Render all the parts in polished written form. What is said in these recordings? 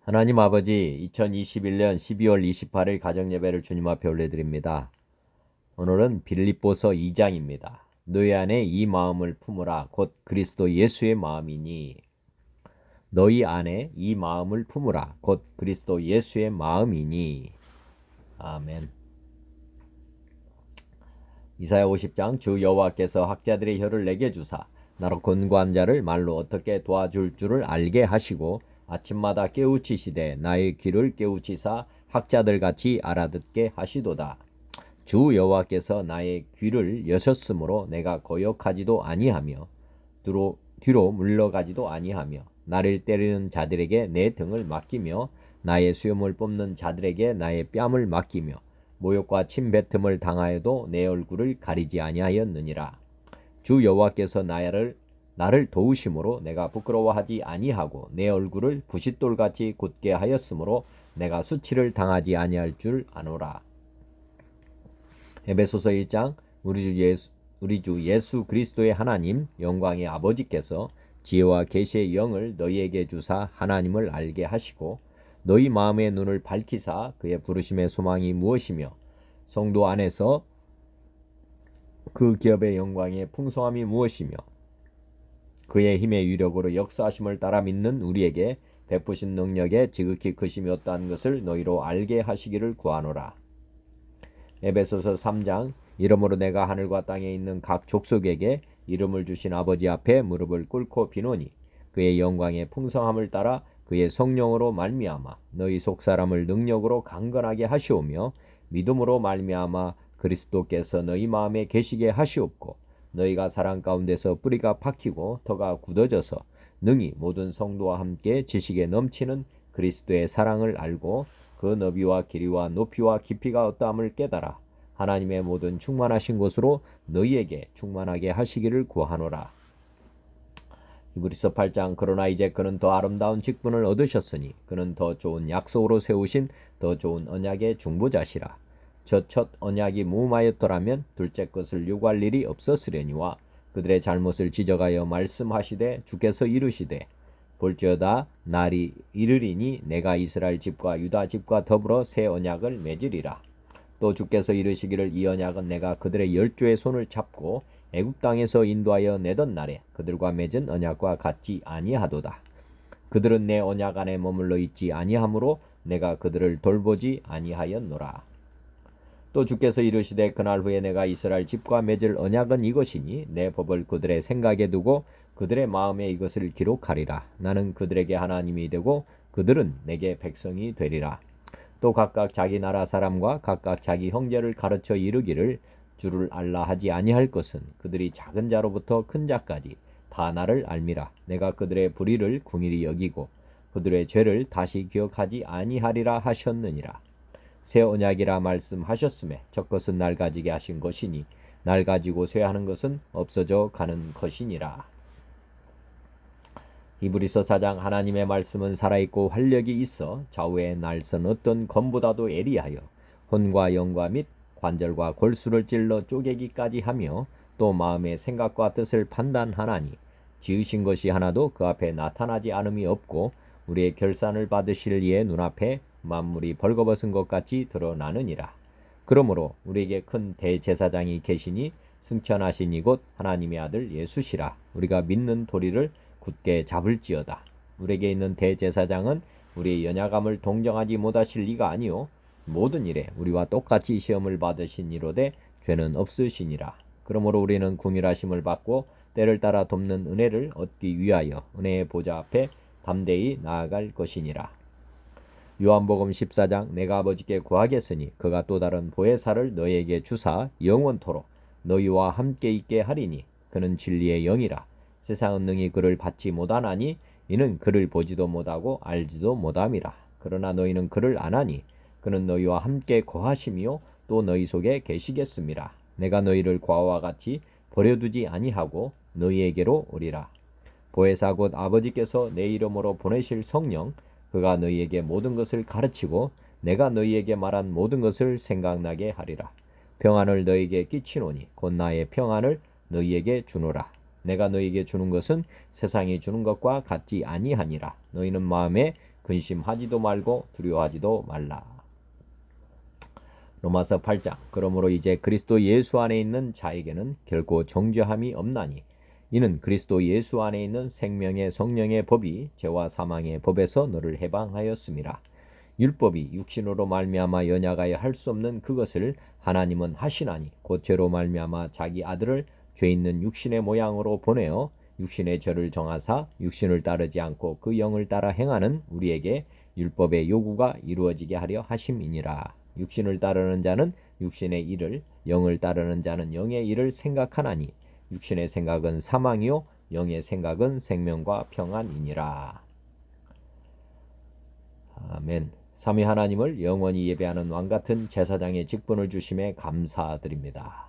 하나님 아버지, 2021년 12월 28일 가정예배를 주님 앞에 올려드립니다. 오늘은 빌립보서 2장입니다. 너희 안에 이 마음을 품으라 곧 그리스도 예수의 마음이니. 너희 안에 이 마음을 품으라 곧 그리스도 예수의 마음이니. 아멘. 이사야 50장 주 여호와께서 학자들의 혀를 내게 주사 나로 권고한 자를 말로 어떻게 도와줄 줄을 알게 하시고 아침마다 깨우치시되 나의 귀를 깨우치사 학자들같이 알아듣게 하시도다. 주 여호와께서 나의 귀를 여셨으므로 내가 거역하지도 아니하며 뒤로 물러가지도 아니하며 나를 때리는 자들에게 내 등을 맡기며 나의 수염을 뽑는 자들에게 나의 뺨을 맡기며 모욕과 침뱉음을 당하여도 내 얼굴을 가리지 아니하였느니라. 주 여호와께서 나를 도우심으로 내가 부끄러워하지 아니하고 내 얼굴을 부싯돌같이 굳게 하였으므로 내가 수치를 당하지 아니할 줄 아노라. 에베소서 1장 우리 주 예수 그리스도의 하나님 영광의 아버지께서 지혜와 계시의 영을 너희에게 주사 하나님을 알게 하시고 너희 마음의 눈을 밝히사 그의 부르심의 소망이 무엇이며 성도 안에서 그 기업의 영광의 풍성함이 무엇이며 그의 힘의 위력으로 역사하심을 따라 믿는 우리에게 베푸신 능력의 지극히 크심이 어떠한 것을 너희로 알게 하시기를 구하노라. 에베소서 3장 이러므로 내가 하늘과 땅에 있는 각 족속에게 이름을 주신 아버지 앞에 무릎을 꿇고 비노니 그의 영광의 풍성함을 따라 그의 성령으로 말미암아 너희 속사람을 능력으로 강건하게 하시오며 믿음으로 말미암아 그리스도께서 너희 마음에 계시게 하시옵고 너희가 사랑 가운데서 뿌리가 박히고 터가 굳어져서 능히 모든 성도와 함께 지식에 넘치는 그리스도의 사랑을 알고 그 너비와 길이와 높이와 깊이가 어떠함을 깨달아 하나님의 모든 충만하신 곳으로 너희에게 충만하게 하시기를 구하노라. 히브리서 8장 그러나 이제 그는 더 아름다운 직분을 얻으셨으니 그는 더 좋은 약속으로 세우신 더 좋은 언약의 중보자시라. 첫 언약이 무음하였더라면 둘째 것을 요구할 일이 없었으려니와 그들의 잘못을 지적하여 말씀하시되 주께서 이르시되 볼지어다 날이 이르리니 내가 이스라엘 집과 유다 집과 더불어 새 언약을 맺으리라. 또 주께서 이르시기를 이 언약은 내가 그들의 열조의 손을 잡고 애굽 땅에서 인도하여 내던 날에 그들과 맺은 언약과 같지 아니하도다. 그들은 내 언약 안에 머물러 있지 아니하므로 내가 그들을 돌보지 아니하였노라. 또 주께서 이르시되 그날 후에 내가 이스라엘 집과 맺을 언약은 이것이니 내 법을 그들의 생각에 두고 그들의 마음에 이것을 기록하리라. 나는 그들에게 하나님이 되고 그들은 내게 백성이 되리라. 또 각각 자기 나라 사람과 각각 자기 형제를 가르쳐 이르기를 주를 알라 하지 아니할 것은 그들이 작은 자로부터 큰 자까지 다 나를 알미라. 내가 그들의 불의를 궁일이 여기고 그들의 죄를 다시 기억하지 아니하리라 하셨느니라. 새 언약이라 말씀하셨음에 첫 것은 날 가지게 하신 것이니 날 가지고 쇠하는 것은 없어져 가는 것이니라. 히브리서 4장 하나님의 말씀은 살아있고 활력이 있어 좌우의 날선 어떤 검보다도 예리하여 혼과 영과 및 관절과 골수를 찔러 쪼개기까지 하며 또 마음의 생각과 뜻을 판단하나니 지으신 것이 하나도 그 앞에 나타나지 않음이 없고 우리의 결산을 받으실 이의 눈앞에 만물이 벌거벗은 것 같이 드러나느니라. 그러므로 우리에게 큰 대제사장이 계시니 승천하신 이곳 하나님의 아들 예수시라. 우리가 믿는 도리를 굳게 잡을지어다. 우리에게 있는 대제사장은 우리의 연약함을 동정하지 못하실 이가 아니요 모든 일에 우리와 똑같이 시험을 받으신 이로되 죄는 없으시니라. 그러므로 우리는 궁일하심을 받고 때를 따라 돕는 은혜를 얻기 위하여 은혜의 보좌 앞에 담대히 나아갈 것이니라. 요한복음 14장 내가 아버지께 구하겠으니 그가 또 다른 보혜사를 너희에게 주사 영원토록 너희와 함께 있게 하리니 그는 진리의 영이라. 세상은 능히 그를 받지 못하나니 이는 그를 보지도 못하고 알지도 못함이라. 그러나 너희는 그를 아나니 그는 너희와 함께 거하시며 또 너희 속에 계시겠음이라. 내가 너희를 과와 같이 버려두지 아니하고 너희에게로 오리라. 보혜사 곧 아버지께서 내 이름으로 보내실 성령 그가 너희에게 모든 것을 가르치고 내가 너희에게 말한 모든 것을 생각나게 하리라. 평안을 너희에게 끼치노니 곧 나의 평안을 너희에게 주노라. 내가 너희에게 주는 것은 세상이 주는 것과 같지 아니하니라. 너희는 마음에 근심하지도 말고 두려워하지도 말라. 로마서 8장. 그러므로 이제 그리스도 예수 안에 있는 자에게는 결코 정죄함이 없나니 이는 그리스도 예수 안에 있는 생명의 성령의 법이 죄와 사망의 법에서 너를 해방하였음이라. 율법이 육신으로 말미암아 연약하여 할 수 없는 그것을 하나님은 하시나니 곧 죄로 말미암아 자기 아들을 죄 있는 육신의 모양으로 보내어 육신의 죄를 정하사 육신을 따르지 않고 그 영을 따라 행하는 우리에게 율법의 요구가 이루어지게 하려 하심이니라. 육신을 따르는 자는 육신의 일을, 영을 따르는 자는 영의 일을 생각하나니 육신의 생각은 사망이요 영의 생각은 생명과 평안이니라. 아멘. 삼위 하나님을 영원히 예배하는 왕같은 제사장의 직분을 주심에 감사드립니다.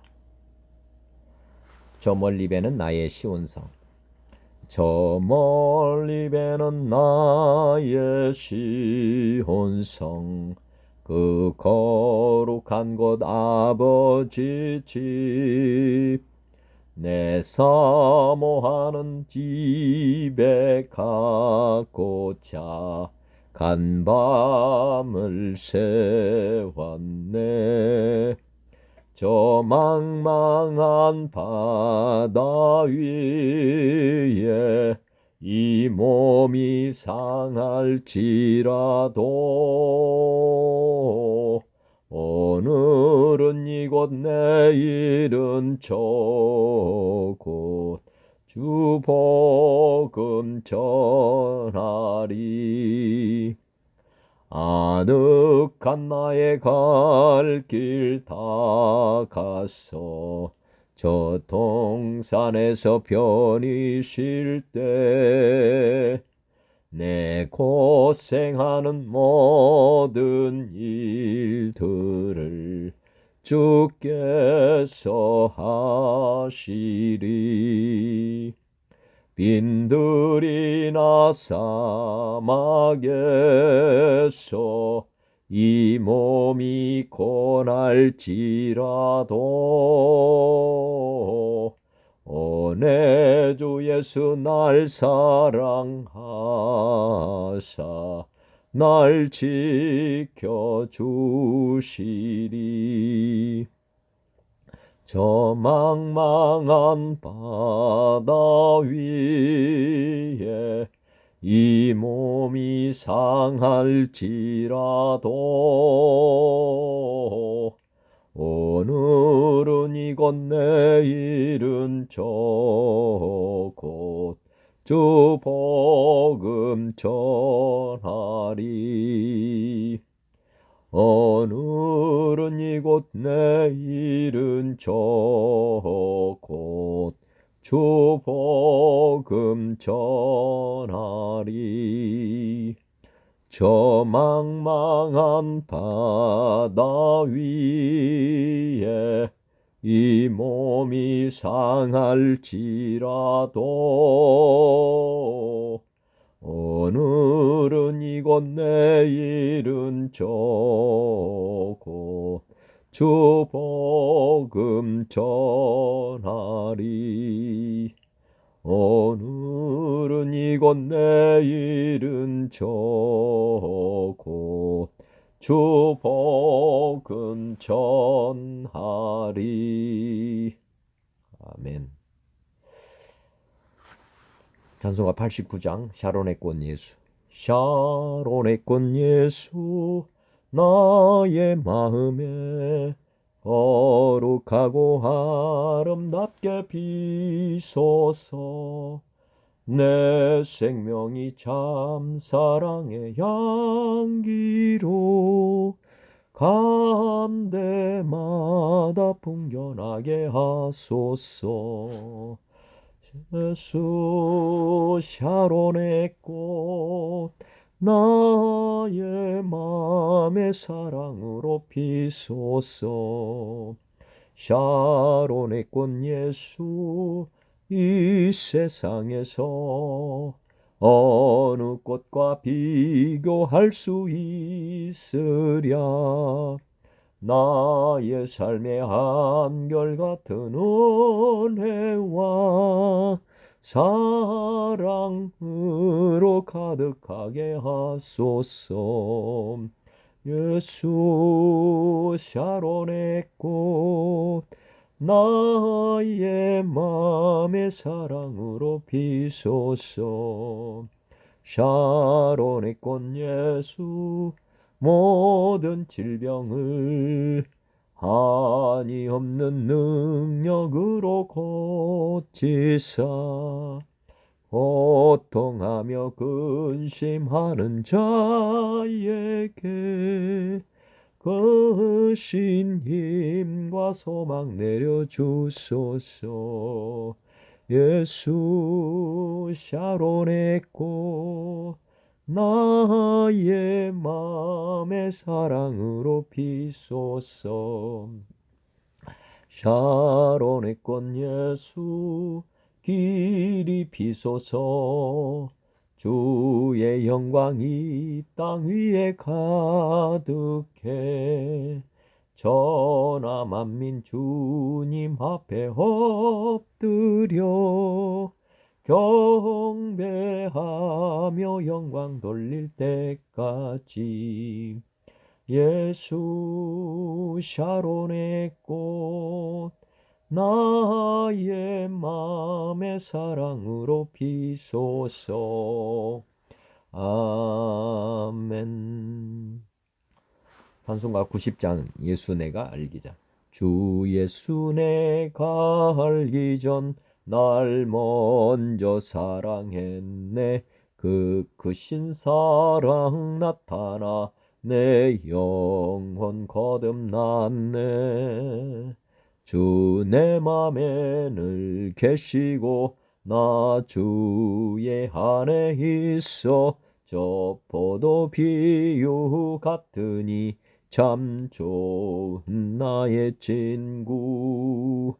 저 멀리 배는 나의 시온성. 저 멀리 배는 나의 시온성. 그 거룩한 곳 아버지 집. 내 사모하는 집에 가고자 간밤을 세웠네. 저 망망한 바다 위에 이 몸이 상할지라도 오늘은 이곳 내일은 저곳 주 복음 전하리. 아늑한 나의 갈 길 다 가서 저 동산에서 편히 쉴 때 내 고생하는 모든 일들을 주께서 하시리. 빈들이나 사막에서 이 몸이 고날지라도 내 주 예수 날 사랑하사 날 지켜주시리. 저 망망한 바다 위에 이 몸이 상할지라도 오늘은 이곳 내일은 저곳 주 복음 전하리. 오늘은 이곳 내일은 저곳 주 복음 전하리. 저 망망한 바다 위에 이 몸이 상할지라도 오늘은 이곳 내일은 저곳 주 복음 전하리. 오늘은 이곳 내일은 저곳 주 복음 전하리. 아멘. 찬송가 89장 샤론의 꽃 예수. 샤론의 꽃 예수 나의 마음에 거룩하고 아름답게 비소서. 내 생명이 참 사랑의 향기로 간 데마다 풍겨나게 하소서. 예수 샤론의 꽃 나의 맘의 사랑으로 피소서. 샤론의 꽃 예수 이 세상에서 어느 꽃과 비교할 수 있으랴. 나의 삶의 한결같은 은혜와 사랑으로 가득하게 하소서. 예수 샤론의 꽃 나의 맘의 사랑으로 비소서. 샤론의 꽃 예수 모든 질병을 한이 없는 능력으로 고치사 고통하며 근심하는 자에게 그 신 힘과 소망 내려주소서. 예수 샤론의 꽃 나의 맘의 사랑으로 비소서. 샤론의 꽃 예수 길이 비소서. 주의 영광이 땅 위에 가득해 전하 만민 주님 앞에 엎드려 경배하며 영광 돌릴 때까지. 예수 샤론의 꽃 나의 맘의 사랑으로 비소서. 아멘. 찬송가 90장은 예수 내가 알기자. 주 예수 내가 알기 전 날 먼저 사랑했네. 그 크신 사랑 나타나 내 영혼 거듭났네. 주 내 맘에 늘 계시고 나 주의 안에 있어. 저 포도 비유 같으니 참 좋은 나의 친구.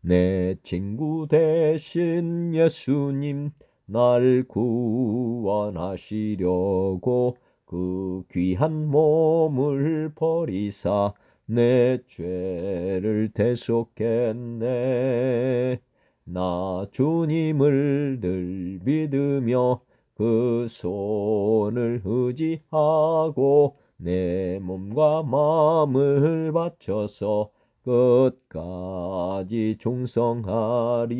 내 친구 대신 예수님 날 구원하시려고 그 귀한 몸을 버리사 내 죄를 대속했네. 나 주님을 늘 믿으며 그 손을 의지하고 내 몸과 마음을 바쳐서 끝까지 충성하리.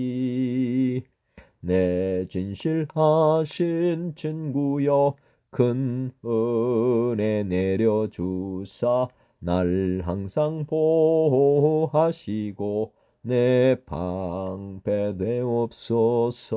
내 진실하신 친구여 큰 은혜 내려주사 날 항상 보호하시고 내 방패 되옵소서.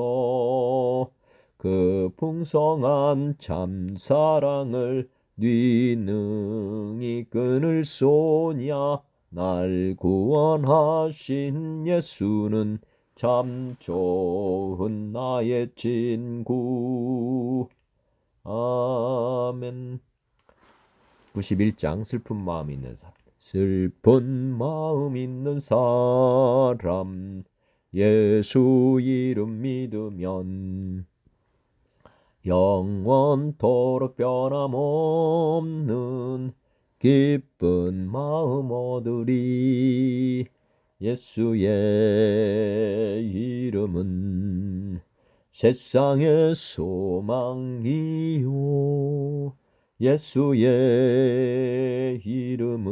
그 풍성한 참사랑을 네 능히 끊을 소냐. 날 구원하신 예수는 참 좋은 나의 친구. 아멘. 91장 슬픈 마음 있는 사람. 슬픈 마음 있는 사람 예수 이름 믿으면 영원토록 변함없는 기쁜 마음 얻으리. 예수의 이름은 세상의 소망이요. 예수의 이름은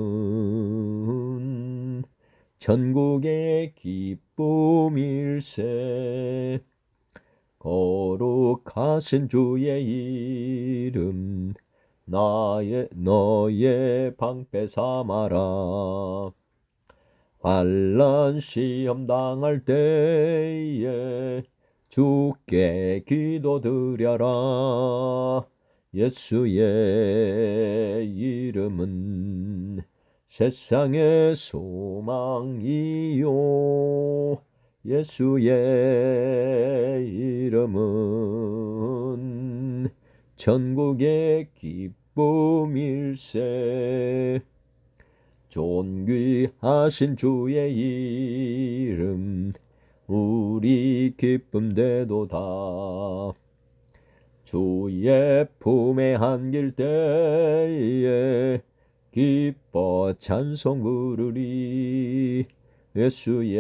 천국의 기쁨일세. 거룩하신 주의 이름 너의 방패 삼아라. 환난 시험 당할 때에 주께 기도드려라. 예수의 이름은 세상의 소망이요. 예수의 이름은 천국의 기쁨일세. 존귀하신 주의 이름 우리 기쁨 되도다. 주의 품에 안길 때에 기뻐 찬송 부르리. 예수의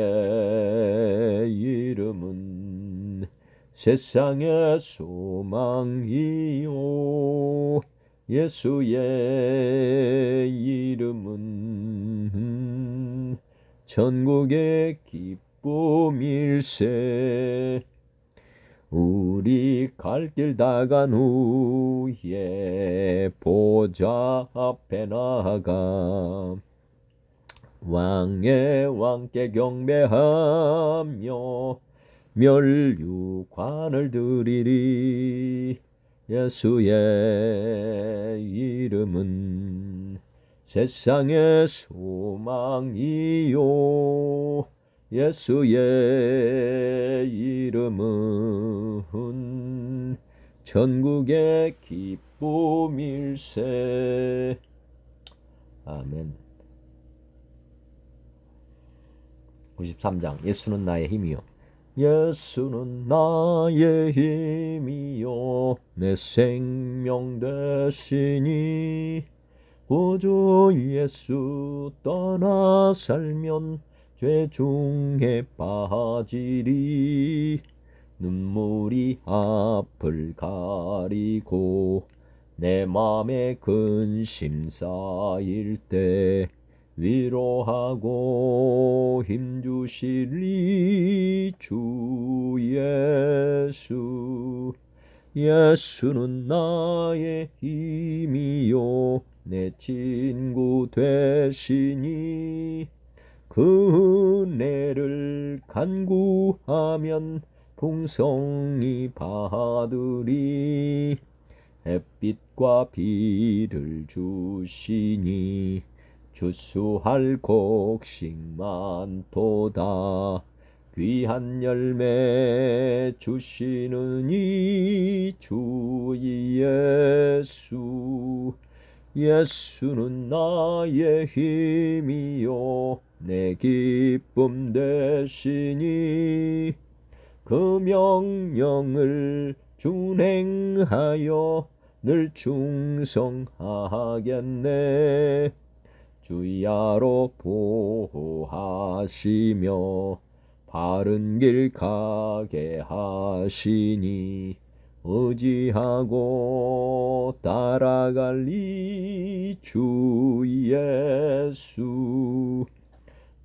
이름은 세상의 소망이요 예수의 이름은 천국의 기쁨일세. 우리 갈 길 다 간 후에 보좌 앞에 나가 왕의 왕께 경배하며 멸류관을 드리리. 예수의 이름은 세상의 소망이요 예수의 이름은 천국의 기쁨일세. 아멘. 93장 예수는 나의 힘이요 예수는 나의 힘이요 내 생명 되시니 구주 예수 떠나 살면 죄 중에 빠지리. 눈물이 앞을 가리고 내 맘에 근심 쌓일 때 위로하고 힘주시리 주 예수. 예수는 나의 힘이요 내 친구 되시니 그 은혜를 간구하면 풍성히 받으리. 햇빛과 비를 주시니 추수할 곡식 많도다. 귀한 열매 주시는 이 주 예수. 예수는 나의 힘이요 내 기쁨 되시니 그 명령을 준행하여 늘 충성하겠네. 주야로 보호하시며 바른 길 가게 하시니 의지하고 따라갈리 주 예수.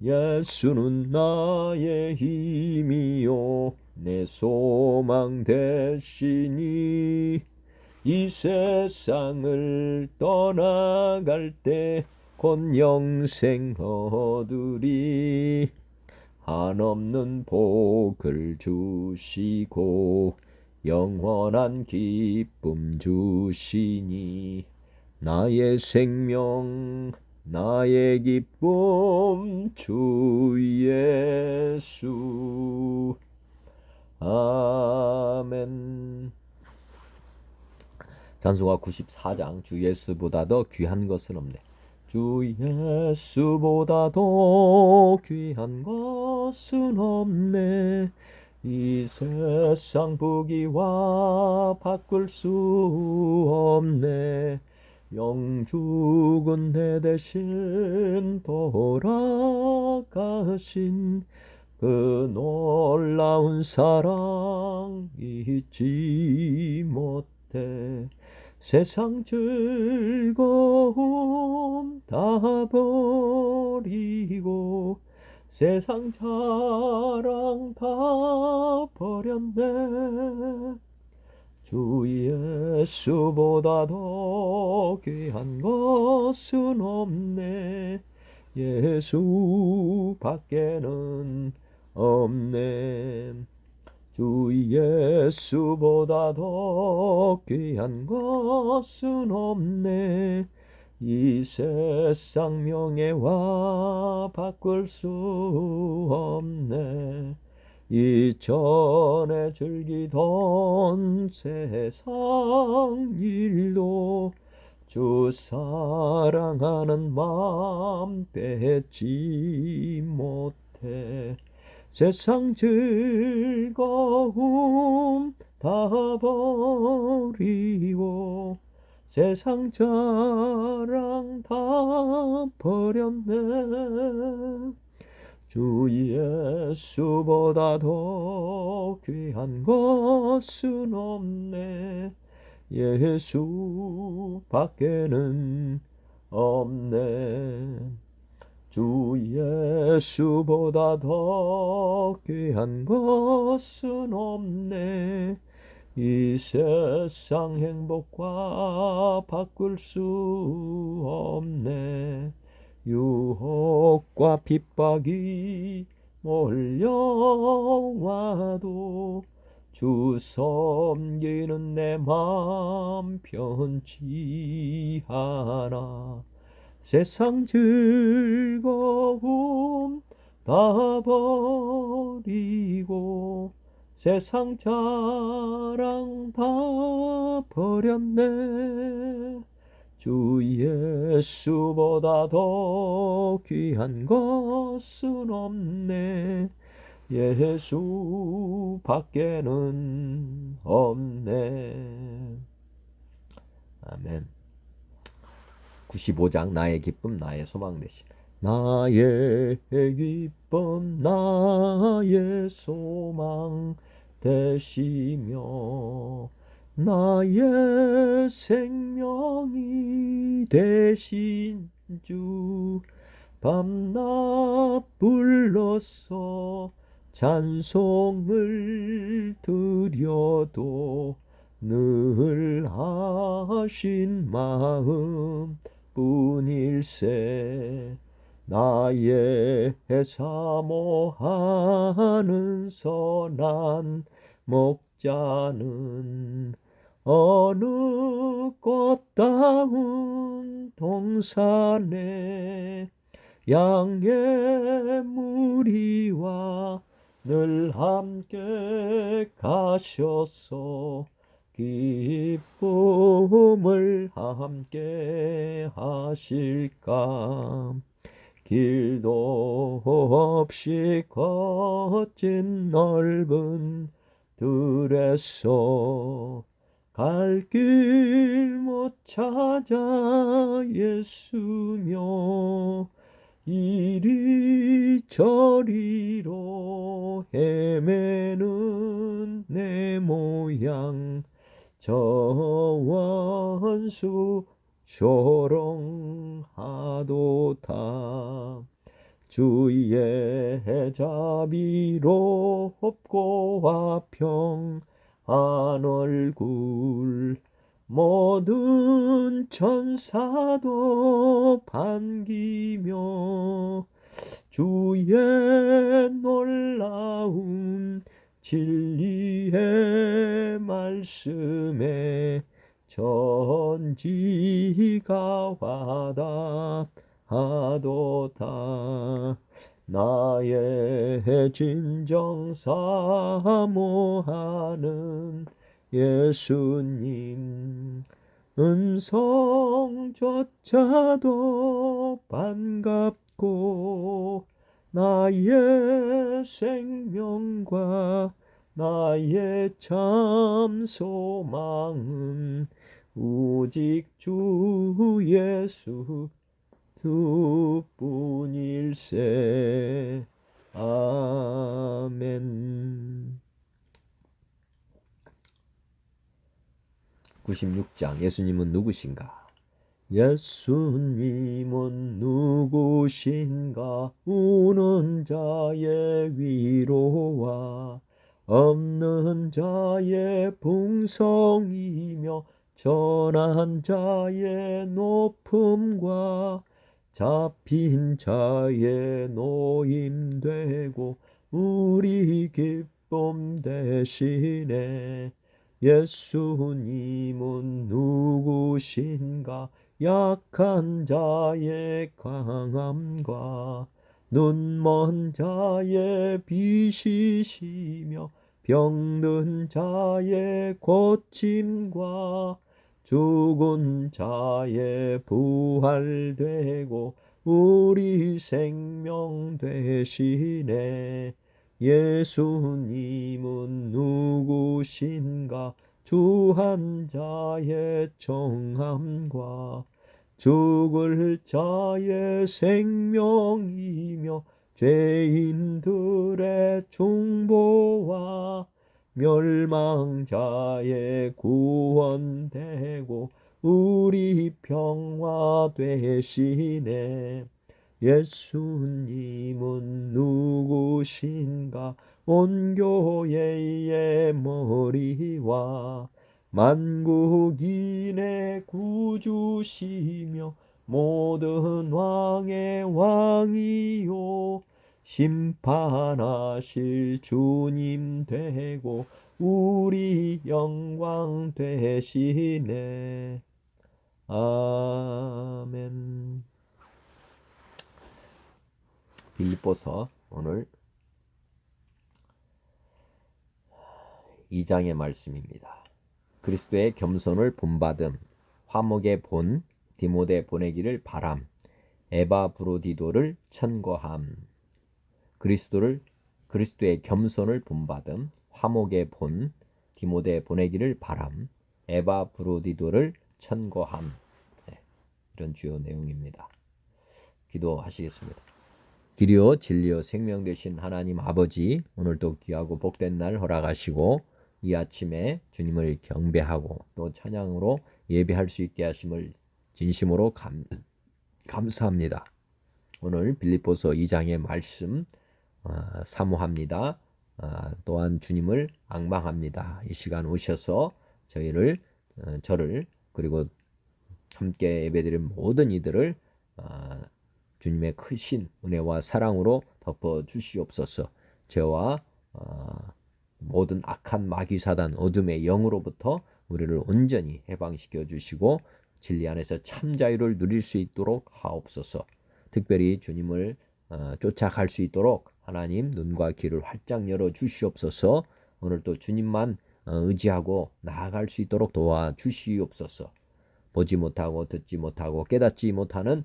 예수는 나의 힘이요 내 소망 되시니 이 세상을 떠나갈 때 곧 영생 얻으리. 한없는 복을 주시고 영원한 기쁨 주시니 나의 생명 나의 기쁨 주 예수. 아멘. 찬송가 94장 주 예수보다 더 귀한 것은 없네. 주 예수보다 더 귀한 것은 없네. 이 세상 부귀와 바꿀 수 없네. 영죽은 내 대신 돌아가신 그 놀라운 사랑 잊지 못해. 세상 즐거움 다 버리고 세상 자랑 다 버렸네. 주 예수보다 더 귀한 것은 없네. 예수 밖에는 없네. 주 예수보다 더 귀한 것은 없네. 이 세상 명예와 바꿀 수 없네. 이전에 즐기던 세상 일도 주 사랑하는 마음 뺏지 못해. 세상 즐거움 다 버리고 세상 자랑 다 버렸네. 주 예수보다 더 귀한 것은 없네. 예수 밖에는 없네. 주 예수보다 더 귀한 것은 없네. 이 세상 행복과 바꿀 수 없네. 유혹과 핍박이 몰려와도 주 섬기는 내 맘 편치 않아. 세상 즐거움 다 버리고 세상 자랑 다 버렸네. 주 예수보다 더 귀한 것은 없네. 예수 밖에는 없네. 아멘. 95장 나의 기쁨 나의 소망 되심. 나의 기쁨 나의 소망 되시며 나의 생명이 되신 주 밤낮 불러서 찬송을 드려도 늘 하신 마음 뿐일세. 나의 사모하는 선한 목자는 어느 꽃다운 동산에 양의 무리와 늘 함께 가셔서 기쁨을 함께 하실까. 길도 없이 거친 넓은 들에서 갈 길 못 찾아 예수며 이리저리로 헤매는 내 모양 저 원수 조롱하도다. 주의 자비롭고 평안 얼굴 모든 천사도 반기며 주의 놀라운 진리의 말씀에 전지가 와닿하도다. 나의 진정 사모하는 예수님 음성조차도 반갑고 나의 생명과 나의 참 소망은 오직 주 예수 두뿐일세. 아멘. 96장 예수님은 누구신가? 예수님은 누구신가? 우는 자의 위로와 없는 자의 풍성이며 전한 자의 높음과 잡힌 자의 노임되고 우리 기쁨 되시네. 예수님은 누구신가? 약한 자의 강함과 눈먼 자의 빛이시며 병든 자의 고침과 죽은 자의 부활되고 우리 생명 되시네. 예수님은 누구신가? 주한 자의 정함과 죽을 자의 생명이며 죄인들의 중보와 멸망자의 구원되고 우리 평화 되시네. 예수님은 누구신가? 온 교회의 머리와 만국인의 구주시며 모든 왕의 왕이요 심판하실 주님 되고 우리 영광 되시네. 아멘. 빌립보서 오늘 2장의 말씀입니다. 그리스도의 겸손을 본받음, 화목의 본, 디모데 보내기를 바람, 에바브로디도를 천거함. 그리스도의 겸손을 본받음, 화목의 본, 디모데 보내기를 바람, 에바브로디도를 천거함. 네, 이런 주요 내용입니다. 기도하시겠습니다. 길이요 진리요 생명 되신 하나님 아버지, 오늘도 귀하고 복된 날 허락하시고 이 아침에 주님을 경배하고 또 찬양으로 예배할 수 있게 하심을 진심으로 감사합니다. 오늘 빌립보서 2장의 말씀 사모합니다. 또한 주님을 앙망합니다. 이 시간 오셔서 저를 그리고 함께 예배드린 모든 이들을 주님의 크신 은혜와 사랑으로 덮어 주시옵소서. 죄와 모든 악한 마귀사단 어둠의 영으로부터 우리를 온전히 해방시켜 주시고 진리 안에서 참 자유를 누릴 수 있도록 하옵소서. 특별히 주님을 쫓아갈 수 있도록 하나님 눈과 귀를 활짝 열어 주시옵소서. 오늘도 주님만 의지하고 나아갈 수 있도록 도와 주시옵소서. 보지 못하고 듣지 못하고 깨닫지 못하는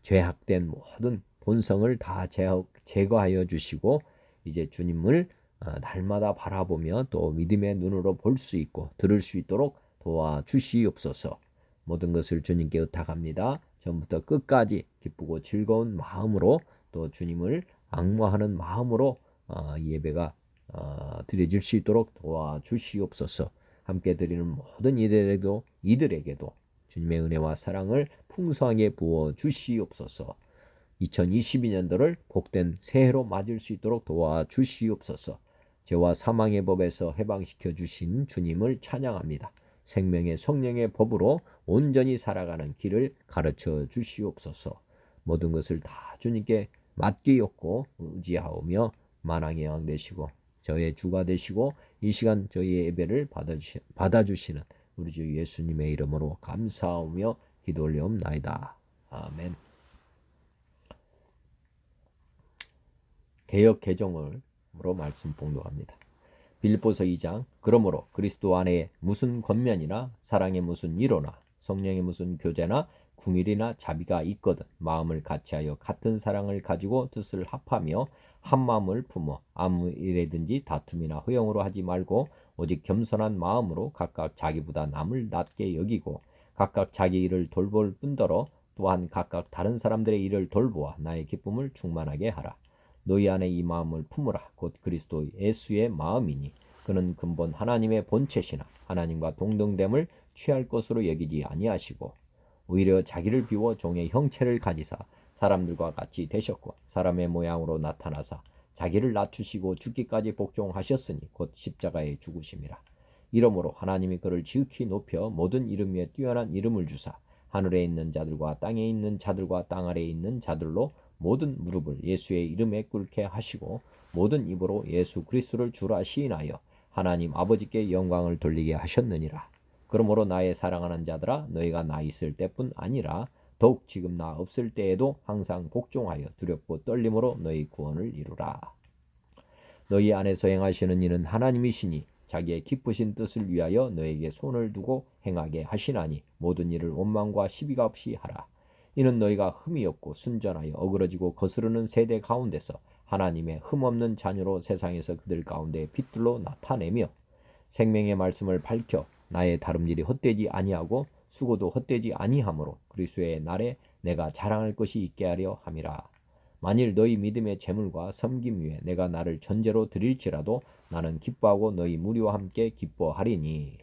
죄악된 모든 본성을 다 제거하여 주시고 이제 주님을 날마다 바라보며 또 믿음의 눈으로 볼 수 있고 들을 수 있도록 도와주시옵소서. 모든 것을 주님께 의탁합니다. 처음부터 끝까지 기쁘고 즐거운 마음으로 또 주님을 앙모하는 마음으로 이 예배가 드려질 수 있도록 도와주시옵소서. 함께 드리는 모든 이들에게도 주님의 은혜와 사랑을 풍성하게 부어 주시옵소서. 2022년도를 복된 새해로 맞을 수 있도록 도와주시옵소서. 죄와 사망의 법에서 해방시켜 주신 주님을 찬양합니다. 생명의 성령의 법으로 온전히 살아가는 길을 가르쳐 주시옵소서. 모든 것을 다 주님께 맡기옵고 의지하오며 만왕의 왕 되시고 저의 주가 되시고 이 시간 저희의 예배를 받아주시는 우리 주 예수님의 이름으로 감사하며 기도 올리옵나이다. 아멘. 개역 개정으로 말씀 봉독합니다. 빌립보서 2장. 그러므로 그리스도 안에 무슨 권면이나 사랑의 무슨 위로나 성령의 무슨 교제나 궁일이나 자비가 있거든 마음을 같이하여 같은 사랑을 가지고 뜻을 합하며 한 마음을 품어 아무 일에든지 다툼이나 허용으로 하지 말고 오직 겸손한 마음으로 각각 자기보다 남을 낮게 여기고 각각 자기 일을 돌볼 뿐더러 또한 각각 다른 사람들의 일을 돌보아 나의 기쁨을 충만하게 하라. 너희 안에 이 마음을 품으라. 곧 그리스도 예수의 마음이니 그는 근본 하나님의 본체시나 하나님과 동등됨을 취할 것으로 여기지 아니하시고 오히려 자기를 비워 종의 형체를 가지사 사람들과 같이 되셨고 사람의 모양으로 나타나사 자기를 낮추시고 죽기까지 복종하셨으니 곧 십자가에 죽으심이라. 이러므로 하나님이 그를 지극히 높여 모든 이름 위에 뛰어난 이름을 주사 하늘에 있는 자들과 땅에 있는 자들과 땅 아래에 있는 자들로 모든 무릎을 예수의 이름에 꿇게 하시고 모든 입으로 예수 그리스도를 주라 시인하여 하나님 아버지께 영광을 돌리게 하셨느니라. 그러므로 나의 사랑하는 자들아 너희가 나 있을 때뿐 아니라 더욱 지금 나 없을 때에도 항상 복종하여 두렵고 떨림으로 너희 구원을 이루라. 너희 안에서 행하시는 이는 하나님이시니 자기의 기쁘신 뜻을 위하여 너에게 손을 두고 행하게 하시나니 모든 일을 원망과 시비가 없이 하라. 이는 너희가 흠이 없고 순전하여 어그러지고 거스르는 세대 가운데서 하나님의 흠없는 자녀로 세상에서 그들 가운데 빛들로 나타내며 생명의 말씀을 밝혀 나의 다름질이 헛되지 아니하고 수고도 헛되지 아니하므로 그리스도의 날에 내가 자랑할 것이 있게 하려 함이라. 만일 너희 믿음의 재물과 섬김 위에 내가 나를 전제로 드릴지라도 나는 기뻐하고 너희 무리와 함께 기뻐하리니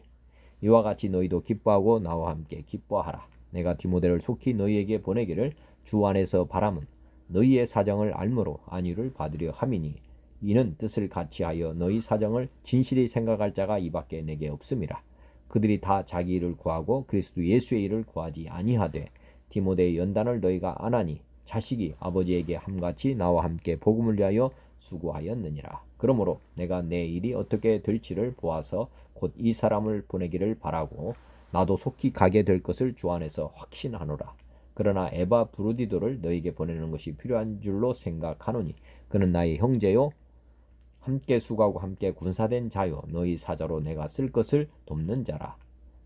이와 같이 너희도 기뻐하고 나와 함께 기뻐하라. 내가 디모데를 속히 너희에게 보내기를 주 안에서 바람은 너희의 사정을 알므로 안위를 받으려 함이니 이는 뜻을 같이하여 너희 사정을 진실히 생각할 자가 이밖에 내게 없음이라. 그들이 다 자기 일을 구하고 그리스도 예수의 일을 구하지 아니하되 디모데의 연단을 너희가 안하니 자식이 아버지에게 함같이 나와 함께 복음을 위하여 수고하였느니라. 그러므로 내가 내 일이 어떻게 될지를 보아서 곧 이 사람을 보내기를 바라고 나도 속히 가게 될 것을 주 안에서 확신하노라. 그러나 에바 브루디도를 너에게 보내는 것이 필요한 줄로 생각하노니 그는 나의 형제요 함께 수고하고 함께 군사된 자요 너희 사자로 내가 쓸 것을 돕는 자라.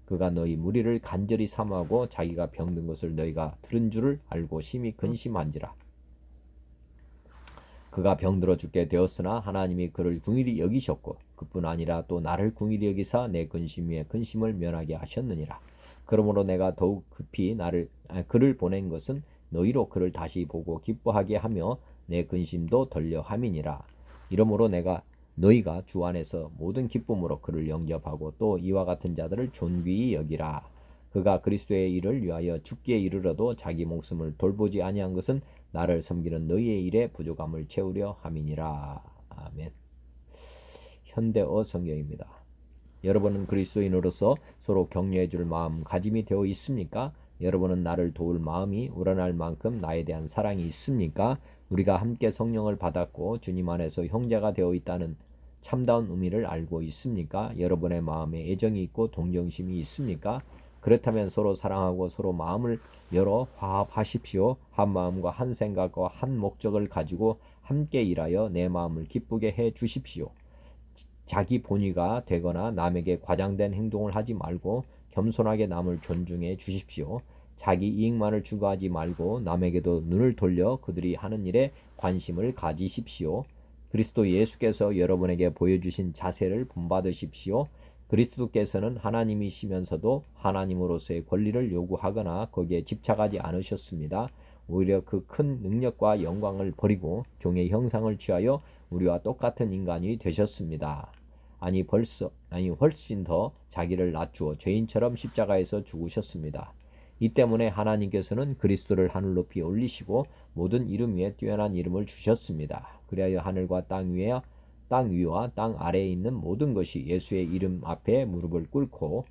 그가 너희 무리를 간절히 사모하고 자기가 병든 것을 너희가 들은 줄을 알고 심히 근심한지라. 그가 병들어 죽게 되었으나 하나님이 그를 긍휼히 여기셨고 그뿐 아니라 또 나를 긍휼히 여기사 내 근심 위에 근심을 면하게 하셨느니라. 그러므로 내가 더욱 급히 그를 보낸 것은 너희로 그를 다시 보고 기뻐하게 하며 내 근심도 덜려 함이니라. 이러므로 내가 너희가 주 안에서 모든 기쁨으로 그를 영접하고 또 이와 같은 자들을 존귀히 여기라. 그가 그리스도의 일을 위하여 죽기에 이르러도 자기 목숨을 돌보지 아니한 것은 나를 섬기는 너희의 일에 부족함을 채우려 함이니라. 아멘. 현대어 성경입니다. 여러분은 그리스도인으로서 서로 격려해 줄 마음가짐이 되어 있습니까? 여러분은 나를 도울 마음이 우러날 만큼 나에 대한 사랑이 있습니까? 우리가 함께 성령을 받았고 주님 안에서 형제가 되어 있다는 참다운 의미를 알고 있습니까? 여러분의 마음에 애정이 있고 동정심이 있습니까? 그렇다면 서로 사랑하고 서로 마음을 열어 화합하십시오. 한 마음과 한 생각과 한 목적을 가지고 함께 일하여 내 마음을 기쁘게 해 주십시오. 자기 본의가 되거나 남에게 과장된 행동을 하지 말고 겸손하게 남을 존중해 주십시오. 자기 이익만을 추구하지 말고 남에게도 눈을 돌려 그들이 하는 일에 관심을 가지십시오. 그리스도 예수께서 여러분에게 보여주신 자세를 본받으십시오. 그리스도께서는 하나님이시면서도 하나님으로서의 권리를 요구하거나 거기에 집착하지 않으셨습니다. 오히려 그 큰 능력과 영광을 버리고 종의 형상을 취하여 우리와 똑같은 인간이 되셨습니다. 훨씬 더 자기를 낮추어 죄인처럼 십자가에서 죽으셨습니다. 이 때문에 하나님께서는 그리스도를 하늘 높이 올리시고 모든 이름 위에 뛰어난 이름을 주셨습니다. 그리하여 하늘과 땅 위와 땅 아래에 있는 모든 것이 예수의 이름 앞에 무릎을 꿇고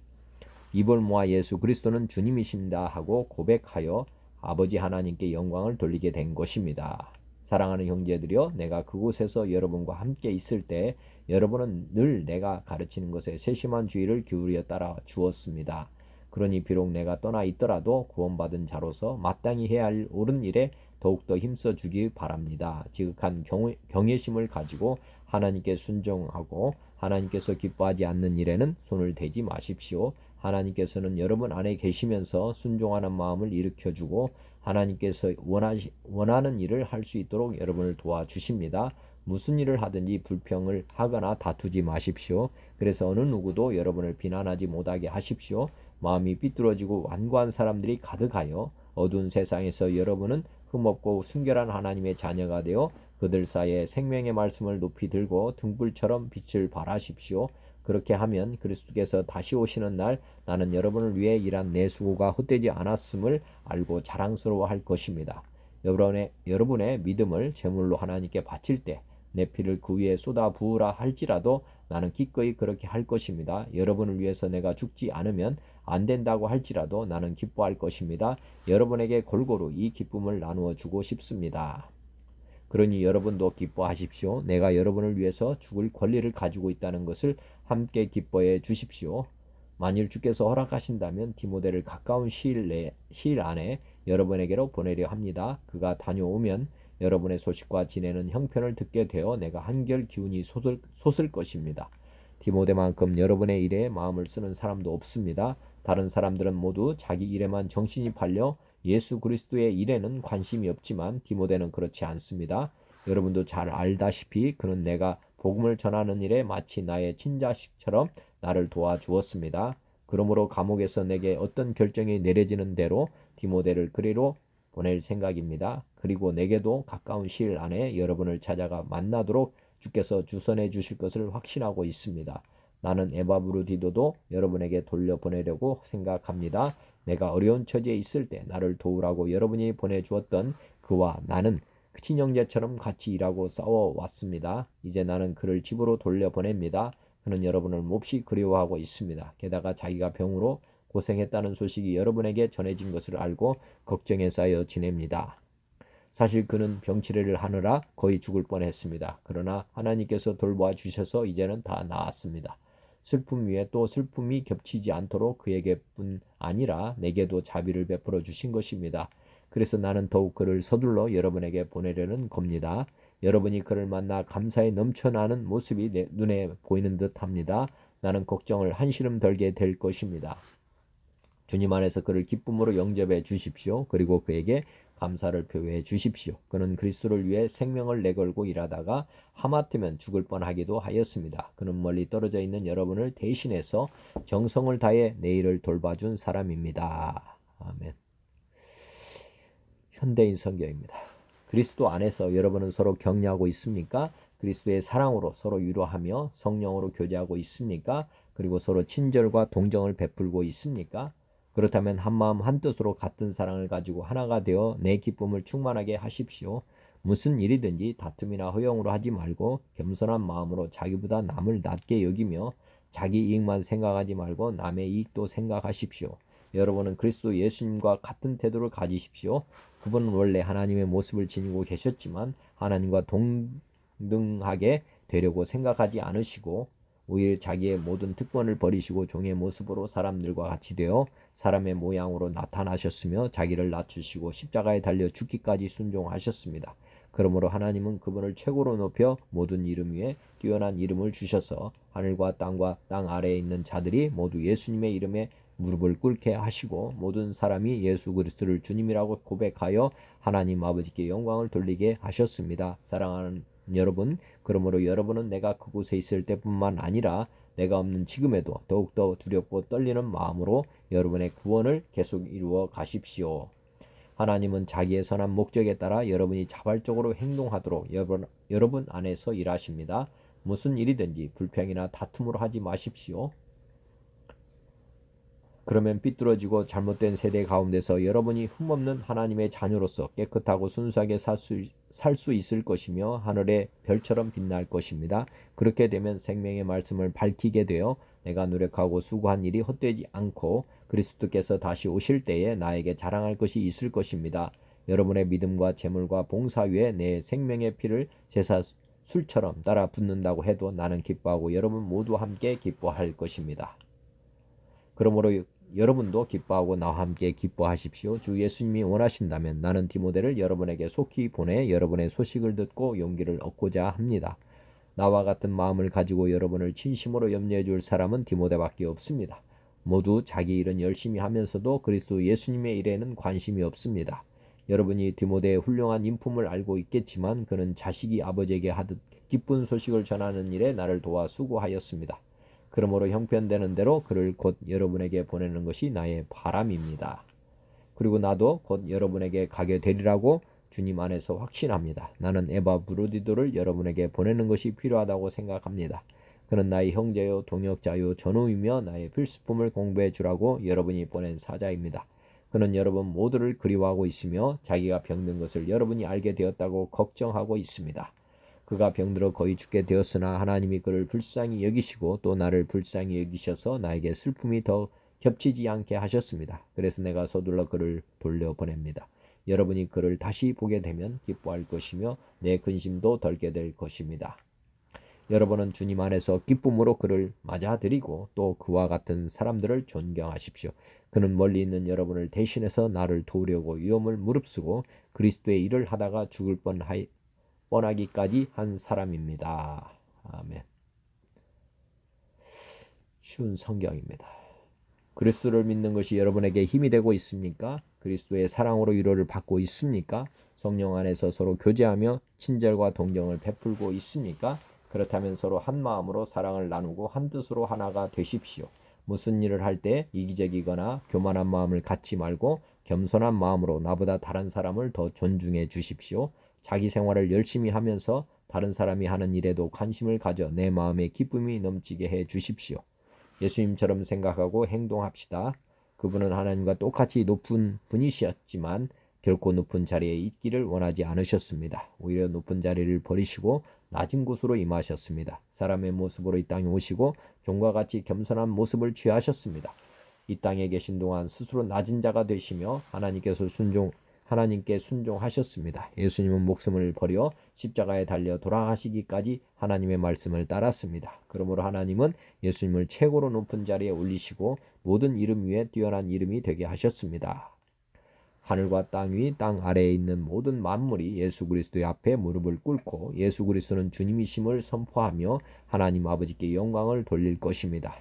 입을 모아 예수 그리스도는 주님이십니다 하고 고백하여 아버지 하나님께 영광을 돌리게 된 것입니다. 사랑하는 형제들이여, 내가 그곳에서 여러분과 함께 있을 때 여러분은 늘 내가 가르치는 것에 세심한 주의를 기울여 따라 주었습니다. 그러니 비록 내가 떠나 있더라도 구원받은 자로서 마땅히 해야 할 옳은 일에 더욱더 힘써 주기 바랍니다. 지극한 경외심을 가지고 하나님께 순종하고 하나님께서 기뻐하지 않는 일에는 손을 대지 마십시오. 하나님께서는 여러분 안에 계시면서 순종하는 마음을 일으켜주고 하나님께서 원하는 일을 할 수 있도록 여러분을 도와주십니다. 무슨 일을 하든지 불평을 하거나 다투지 마십시오. 그래서 어느 누구도 여러분을 비난하지 못하게 하십시오. 마음이 삐뚤어지고 완고한 사람들이 가득하여 어두운 세상에서 여러분은 흠없고 순결한 하나님의 자녀가 되어 그들 사이에 생명의 말씀을 높이 들고 등불처럼 빛을 발하십시오. 그렇게 하면 그리스도께서 다시 오시는 날 나는 여러분을 위해 일한 내 수고가 헛되지 않았음을 알고 자랑스러워할 것입니다. 여러분의 믿음을 제물로 하나님께 바칠 때 내 피를 그 위에 쏟아 부으라 할지라도 나는 기꺼이 그렇게 할 것입니다. 여러분을 위해서 내가 죽지 않으면 안 된다고 할지라도 나는 기뻐할 것입니다. 여러분에게 골고루 이 기쁨을 나누어 주고 싶습니다. 그러니 여러분도 기뻐하십시오. 내가 여러분을 위해서 죽을 권리를 가지고 있다는 것을 함께 기뻐해 주십시오. 만일 주께서 허락하신다면 디모데를 가까운 시일 안에 여러분에게로 보내려 합니다. 그가 다녀오면 여러분의 소식과 지내는 형편을 듣게 되어 내가 한결 기운이 솟을 것입니다. 디모데만큼 여러분의 일에 마음을 쓰는 사람도 없습니다. 다른 사람들은 모두 자기 일에만 정신이 팔려 예수 그리스도의 일에는 관심이 없지만 디모데는 그렇지 않습니다. 여러분도 잘 알다시피 그는 내가 복음을 전하는 일에 마치 나의 친자식처럼 나를 도와주었습니다. 그러므로 감옥에서 내게 어떤 결정이 내려지는 대로 디모데를 그리로 보낼 생각입니다. 그리고 내게도 가까운 시일 안에 여러분을 찾아가 만나도록 주께서 주선해 주실 것을 확신하고 있습니다. 나는 에바브루디도도 여러분에게 돌려보내려고 생각합니다. 내가 어려운 처지에 있을 때 나를 도우라고 여러분이 보내주었던 그와 나는 친형제처럼 같이 일하고 싸워왔습니다. 이제 나는 그를 집으로 돌려보냅니다. 그는 여러분을 몹시 그리워하고 있습니다. 게다가 자기가 병으로 고생했다는 소식이 여러분에게 전해진 것을 알고 걱정에 쌓여 지냅니다. 사실 그는 병치레를 하느라 거의 죽을 뻔했습니다. 그러나 하나님께서 돌보아 주셔서 이제는 다 나았습니다. 슬픔 위에 또 슬픔이 겹치지 않도록 그에게뿐 아니라 내게도 자비를 베풀어 주신 것입니다. 그래서 나는 더욱 그를 서둘러 여러분에게 보내려는 겁니다. 여러분이 그를 만나 감사에 넘쳐나는 모습이 내 눈에 보이는 듯 합니다. 나는 걱정을 한시름 덜게 될 것입니다. 주님 안에서 그를 기쁨으로 영접해 주십시오. 그리고 그에게 감사를 표해 주십시오. 그는 그리스도를 위해 생명을 내걸고 일하다가 하마터면 죽을 뻔하기도 하였습니다. 그는 멀리 떨어져 있는 여러분을 대신해서 정성을 다해 내일을 돌봐준 사람입니다. 아멘. 현대인 성경입니다. 그리스도 안에서 여러분은 서로 격려하고 있습니까? 그리스도의 사랑으로 서로 위로하며 성령으로 교제하고 있습니까? 그리고 서로 친절과 동정을 베풀고 있습니까? 그렇다면 한마음 한뜻으로 같은 사랑을 가지고 하나가 되어 내 기쁨을 충만하게 하십시오. 무슨 일이든지 다툼이나 허용으로 하지 말고 겸손한 마음으로 자기보다 남을 낮게 여기며 자기 이익만 생각하지 말고 남의 이익도 생각하십시오. 여러분은 그리스도 예수님과 같은 태도를 가지십시오. 그분은 원래 하나님의 모습을 지니고 계셨지만 하나님과 동등하게 되려고 생각하지 않으시고 오히려 자기의 모든 특권을 버리시고 종의 모습으로 사람들과 같이 되어 사람의 모양으로 나타나셨으며 자기를 낮추시고 십자가에 달려 죽기까지 순종하셨습니다. 그러므로 하나님은 그분을 최고로 높여 모든 이름 위에 뛰어난 이름을 주셔서 하늘과 땅 아래에 있는 자들이 모두 예수님의 이름에 무릎을 꿇게 하시고 모든 사람이 예수 그리스도를 주님이라고 고백하여 하나님 아버지께 영광을 돌리게 하셨습니다. 사랑하는 여러분, 그러므로 여러분은 내가 그곳에 있을 때뿐만 아니라 내가 없는 지금에도 더욱더 두렵고 떨리는 마음으로 여러분의 구원을 계속 이루어 가십시오. 하나님은 자기의 선한 목적에 따라 여러분이 자발적으로 행동하도록 여러분 안에서 일하십니다. 무슨 일이든지 불평이나 다툼으로 하지 마십시오. 그러면 삐뚤어지고 잘못된 세대 가운데서 여러분이 흠없는 하나님의 자녀로서 깨끗하고 순수하게 살 수 있을 것이며 하늘의 별처럼 빛날 것입니다. 그렇게 되면 생명의 말씀을 밝히게 되어 내가 노력하고 수고한 일이 헛되지 않고 그리스도께서 다시 오실 때에 나에게 자랑할 것이 있을 것입니다. 여러분의 믿음과 재물과 봉사 위에 내 생명의 피를 제사 술처럼 따라 붓는다고 해도 나는 기뻐하고 여러분 모두 함께 기뻐할 것입니다. 그러므로 여러분도 기뻐하고 나와 함께 기뻐하십시오. 주 예수님이 원하신다면 나는 디모데를 여러분에게 속히 보내 여러분의 소식을 듣고 용기를 얻고자 합니다. 나와 같은 마음을 가지고 여러분을 진심으로 염려해 줄 사람은 디모데밖에 없습니다. 모두 자기 일은 열심히 하면서도 그리스도 예수님의 일에는 관심이 없습니다. 여러분이 디모데의 훌륭한 인품을 알고 있겠지만 그는 자식이 아버지에게 하듯 기쁜 소식을 전하는 일에 나를 도와 수고하였습니다. 그러므로 형편되는 대로 그를 곧 여러분에게 보내는 것이 나의 바람입니다. 그리고 나도 곧 여러분에게 가게 되리라고 주님 안에서 확신합니다. 나는 에바브루디도를 여러분에게 보내는 것이 필요하다고 생각합니다. 그는 나의 형제요 동역자요 전우이며 나의 필수품을 공부해 주라고 여러분이 보낸 사자입니다. 그는 여러분 모두를 그리워하고 있으며 자기가 병든 것을 여러분이 알게 되었다고 걱정하고 있습니다. 그가 병들어 거의 죽게 되었으나 하나님이 그를 불쌍히 여기시고 또 나를 불쌍히 여기셔서 나에게 슬픔이 더 겹치지 않게 하셨습니다. 그래서 내가 서둘러 그를 돌려보냅니다. 여러분이 그를 다시 보게 되면 기뻐할 것이며 내 근심도 덜게 될 것입니다. 여러분은 주님 안에서 기쁨으로 그를 맞아들이고 또 그와 같은 사람들을 존경하십시오. 그는 멀리 있는 여러분을 대신해서 나를 도우려고 위험을 무릅쓰고 그리스도의 일을 하다가 죽을 뻔하기까지 한 사람입니다. 아멘. 쉬운 성경입니다. 그리스도를 믿는 것이 여러분에게 힘이 되고 있습니까? 그리스도의 사랑으로 위로를 받고 있습니까? 성령 안에서 서로 교제하며 친절과 동정을 베풀고 있습니까? 그렇다면 서로 한 마음으로 사랑을 나누고 한 뜻으로 하나가 되십시오. 무슨 일을 할 때 이기적이거나 교만한 마음을 갖지 말고 겸손한 마음으로 나보다 다른 사람을 더 존중해 주십시오. 자기 생활을 열심히 하면서 다른 사람이 하는 일에도 관심을 가져 내 마음에 기쁨이 넘치게 해 주십시오. 예수님처럼 생각하고 행동합시다. 그분은 하나님과 똑같이 높은 분이셨지만 결코 높은 자리에 있기를 원하지 않으셨습니다. 오히려 높은 자리를 버리시고 낮은 곳으로 임하셨습니다. 사람의 모습으로 이 땅에 오시고 종과 같이 겸손한 모습을 취하셨습니다. 이 땅에 계신 동안 스스로 낮은 자가 되시며 하나님께 순종하셨습니다. 예수님은 목숨을 버려 십자가에 달려 돌아가시기까지 하나님의 말씀을 따랐습니다. 그러므로 하나님은 예수님을 최고로 높은 자리에 올리시고 모든 이름 위에 뛰어난 이름이 되게 하셨습니다. 하늘과 땅 위, 땅 아래에 있는 모든 만물이 예수 그리스도의 앞에 무릎을 꿇고 예수 그리스도는 주님이심을 선포하며 하나님 아버지께 영광을 돌릴 것입니다.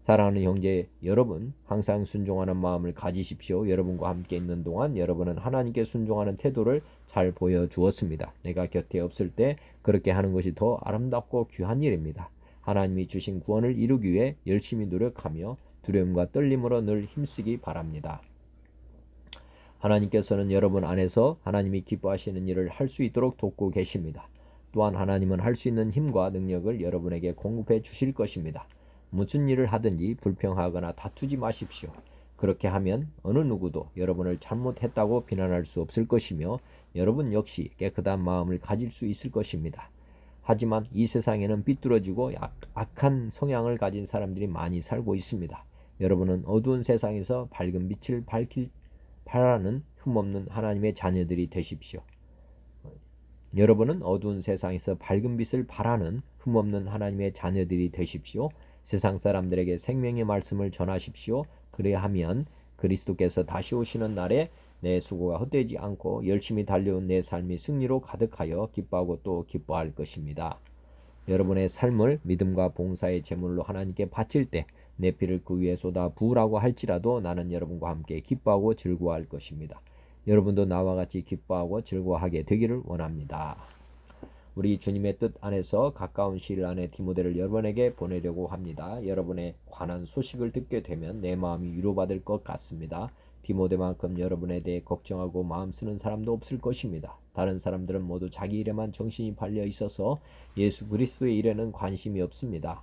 사랑하는 형제 여러분, 항상 순종하는 마음을 가지십시오. 여러분과 함께 있는 동안 여러분은 하나님께 순종하는 태도를 잘 보여주었습니다. 내가 곁에 없을 때 그렇게 하는 것이 더 아름답고 귀한 일입니다. 하나님이 주신 구원을 이루기 위해 열심히 노력하며 두려움과 떨림으로 늘 힘쓰기 바랍니다. 하나님께서는 여러분 안에서 하나님이 기뻐하시는 일을 할 수 있도록 돕고 계십니다. 또한 하나님은 할 수 있는 힘과 능력을 여러분에게 공급해 주실 것입니다. 무슨 일을 하든지 불평하거나 다투지 마십시오. 그렇게 하면 어느 누구도 여러분을 잘못했다고 비난할 수 없을 것이며 여러분 역시 깨끗한 마음을 가질 수 있을 것입니다. 하지만 이 세상에는 삐뚤어지고 악한 성향을 가진 사람들이 많이 살고 있습니다. 여러분은 어두운 세상에서 밝은 빛을 바라는 흠없는 하나님의 자녀들이 되십시오. 여러분은 어두운 세상에서 밝은 빛을 바라는 흠없는 하나님의 자녀들이 되십시오. 세상 사람들에게 생명의 말씀을 전하십시오. 그래야 하면 그리스도께서 다시 오시는 날에 내 수고가 헛되지 않고 열심히 달려온 내 삶이 승리로 가득하여 기뻐하고 또 기뻐할 것입니다. 여러분의 삶을 믿음과 봉사의 제물로 하나님께 바칠 때 내 피를 그 위에 쏟아 부으라고 할지라도 나는 여러분과 함께 기뻐하고 즐거워할 것입니다. 여러분도 나와 같이 기뻐하고 즐거워하게 되기를 원합니다. 우리 주님의 뜻 안에서 가까운 시일 안에 디모데를 여러분에게 보내려고 합니다. 여러분의 관한 소식을 듣게 되면 내 마음이 위로받을 것 같습니다. 디모데만큼 여러분에 대해 걱정하고 마음 쓰는 사람도 없을 것입니다. 다른 사람들은 모두 자기 일에만 정신이 팔려 있어서 예수 그리스도의 일에는 관심이 없습니다.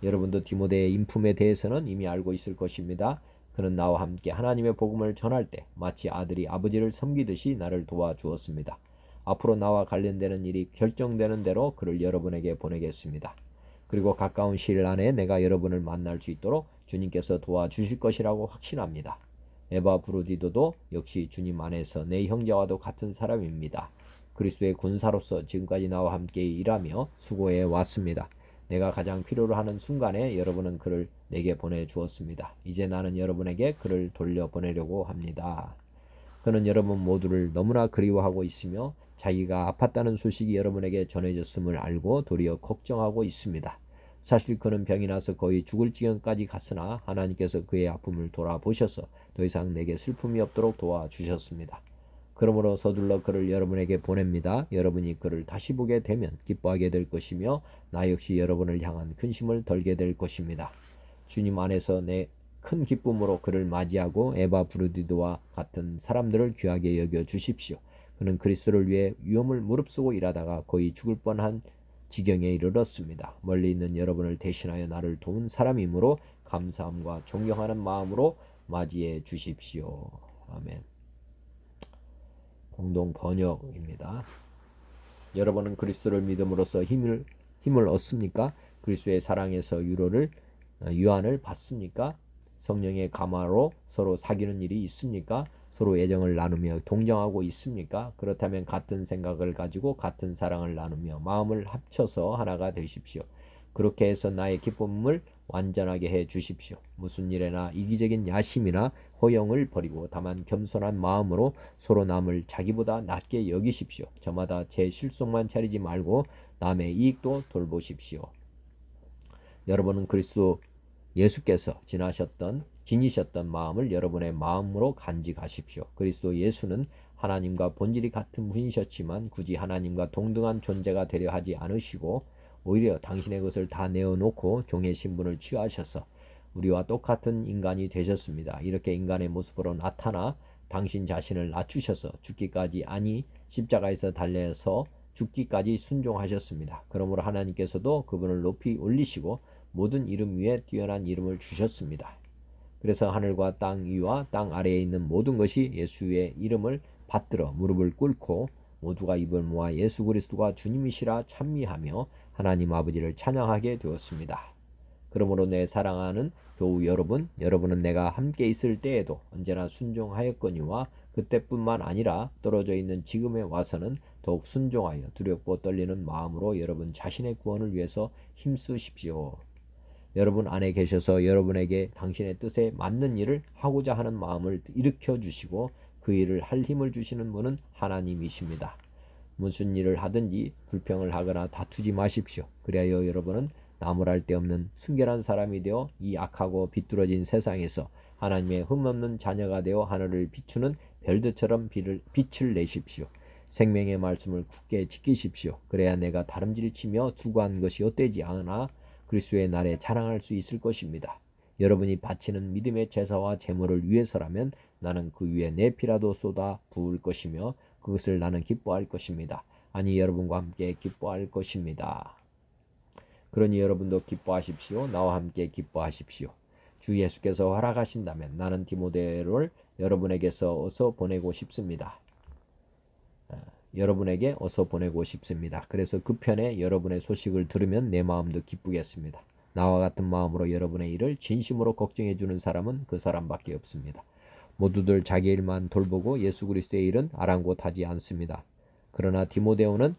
여러분도 디모데의 인품에 대해서는 이미 알고 있을 것입니다. 그는 나와 함께 하나님의 복음을 전할 때 마치 아들이 아버지를 섬기듯이 나를 도와주었습니다. 앞으로 나와 관련되는 일이 결정되는 대로 그를 여러분에게 보내겠습니다. 그리고 가까운 시일 안에 내가 여러분을 만날 수 있도록 주님께서 도와주실 것이라고 확신합니다. 에바 브루디도도 역시 주님 안에서 내 형제와도 같은 사람입니다. 그리스도의 군사로서 지금까지 나와 함께 일하며 수고해 왔습니다. 내가 가장 필요로 하는 순간에 여러분은 그를 내게 보내주었습니다. 이제 나는 여러분에게 그를 돌려보내려고 합니다. 그는 여러분 모두를 너무나 그리워하고 있으며 자기가 아팠다는 소식이 여러분에게 전해졌음을 알고 도리어 걱정하고 있습니다. 사실 그는 병이 나서 거의 죽을 지경까지 갔으나 하나님께서 그의 아픔을 돌아보셔서 더 이상 내게 슬픔이 없도록 도와주셨습니다. 그러므로 서둘러 그를 여러분에게 보냅니다. 여러분이 그를 다시 보게 되면 기뻐하게 될 것이며 나 역시 여러분을 향한 근심을 덜게 될 것입니다. 주님 안에서 내 큰 기쁨으로 그를 맞이하고 에바 브루디도와 같은 사람들을 귀하게 여겨 주십시오. 그는 그리스도를 위해 위험을 무릅쓰고 일하다가 거의 죽을 뻔한 지경에 이르렀습니다. 멀리 있는 여러분을 대신하여 나를 도운 사람이므로 감사함과 존경하는 마음으로 맞이해 주십시오. 아멘. 공동 번역입니다. 여러분은 그리스도를 믿음으로써 힘을 얻습니까? 그리스도의 사랑에서 유한을 받습니까? 성령의 감화로 서로 사귀는 일이 있습니까? 서로 애정을 나누며 동정하고 있습니까? 그렇다면 같은 생각을 가지고 같은 사랑을 나누며 마음을 합쳐서 하나가 되십시오. 그렇게 해서 나의 기쁨을 완전하게 해 주십시오. 무슨 일에나 이기적인 야심이나 허영을 버리고 다만 겸손한 마음으로 서로 남을 자기보다 낮게 여기십시오. 저마다 제 실속만 차리지 말고 남의 이익도 돌보십시오. 여러분은 그리스도 예수께서 지니셨던 마음을 여러분의 마음으로 간직하십시오. 그리스도 예수는 하나님과 본질이 같은 분이셨지만 굳이 하나님과 동등한 존재가 되려 하지 않으시고 오히려 당신의 것을 다 내어놓고 종의 신분을 취하셔서 우리와 똑같은 인간이 되셨습니다. 이렇게 인간의 모습으로 나타나 당신 자신을 낮추셔서 죽기까지 아니 십자가에서 달려서 죽기까지 순종하셨습니다. 그러므로 하나님께서도 그분을 높이 올리시고 모든 이름 위에 뛰어난 이름을 주셨습니다. 그래서 하늘과 땅 위와 땅 아래에 있는 모든 것이 예수의 이름을 받들어 무릎을 꿇고 모두가 입을 모아 예수 그리스도가 주님이시라 찬미하며 하나님 아버지를 찬양하게 되었습니다. 그러므로 내 사랑하는 교우 여러분, 여러분은 내가 함께 있을 때에도 언제나 순종하였거니와 그때뿐만 아니라 떨어져 있는 지금에 와서는 더욱 순종하여 두렵고 떨리는 마음으로 여러분 자신의 구원을 위해서 힘쓰십시오. 여러분 안에 계셔서 여러분에게 당신의 뜻에 맞는 일을 하고자 하는 마음을 일으켜 주시고 그 일을 할 힘을 주시는 분은 하나님이십니다. 무슨 일을 하든지 불평을 하거나 다투지 마십시오. 그리하여 여러분은 나무랄 데 없는 순결한 사람이 되어 이 악하고 비뚤어진 세상에서 하나님의 흠없는 자녀가 되어 하늘을 비추는 별들처럼 빛을 내십시오. 생명의 말씀을 굳게 지키십시오. 그래야 내가 다름질치며 수고한 것이 헛되지 않아 그리스도의 날에 자랑할 수 있을 것입니다. 여러분이 바치는 믿음의 제사와 제물을 위해서라면 나는 그 위에 내 피라도 쏟아 부을 것이며 그것을 나는 기뻐할 것입니다. 아니 여러분과 함께 기뻐할 것입니다. 그러니 여러분도 기뻐하십시오. 나와 함께 기뻐하십시오. 주 예수께서 허락하신다면 나는 디모데를 여러분에게서 어서 보내고 싶습니다. 여러분에게 어서 보내고 싶습니다. 그래서 그 편에 여러분의 소식을 들으면 내 마음도 기쁘겠습니다. 나와 같은 마음으로 여러분의 일을 진심으로 걱정해 주는 사람은 그 사람밖에 없습니다. 모두들 자기 일만 돌보고 예수 그리스도의 일은 아랑곳하지 않습니다. 그러나 디모데오는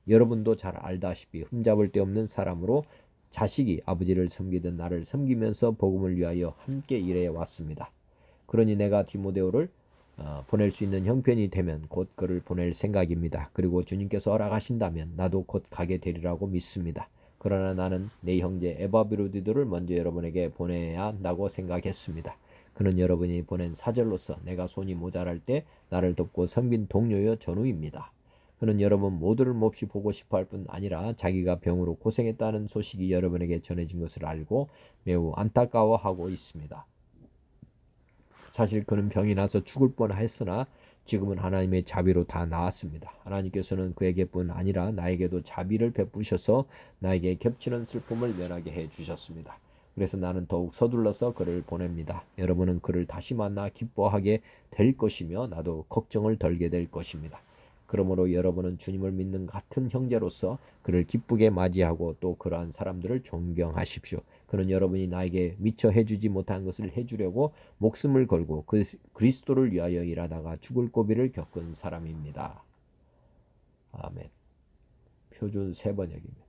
여러분도 잘 알다시피 흠잡을 데 없는 사람으로 자식이 아버지를 섬기던 나를 섬기면서 복음을 위하여 함께 일해 왔습니다. 그러니 내가 디모데오를 보낼 수 있는 형편이 되면 곧 그를 보낼 생각입니다. 그리고 주님께서 허락하신다면 나도 곧 가게 되리라고 믿습니다. 그러나 나는 내 형제 에바브로디도를 먼저 여러분에게 보내야 한다고 생각했습니다. 그는 여러분이 보낸 사절로서 내가 손이 모자랄 때 나를 돕고 섬긴 동료여 전우입니다. 그는 여러분 모두를 몹시 보고 싶어 할 뿐 아니라 자기가 병으로 고생했다는 소식이 여러분에게 전해진 것을 알고 매우 안타까워하고 있습니다. 사실 그는 병이 나서 죽을 뻔했으나 지금은 하나님의 자비로 다 나았습니다. 하나님께서는 그에게뿐 아니라 나에게도 자비를 베푸셔서 나에게 겹치는 슬픔을 면하게 해주셨습니다. 그래서 나는 더욱 서둘러서 그를 보냅니다. 여러분은 그를 다시 만나 기뻐하게 될 것이며 나도 걱정을 덜게 될 것입니다. 그러므로 여러분은 주님을 믿는 같은 형제로서 그를 기쁘게 맞이하고 또 그러한 사람들을 존경하십시오. 그는 여러분이 나에게 미처 해주지 못한 것을 해주려고 목숨을 걸고 그리스도를 위하여 일하다가 죽을 고비를 겪은 사람입니다. 아멘. 표준 세번역입니다.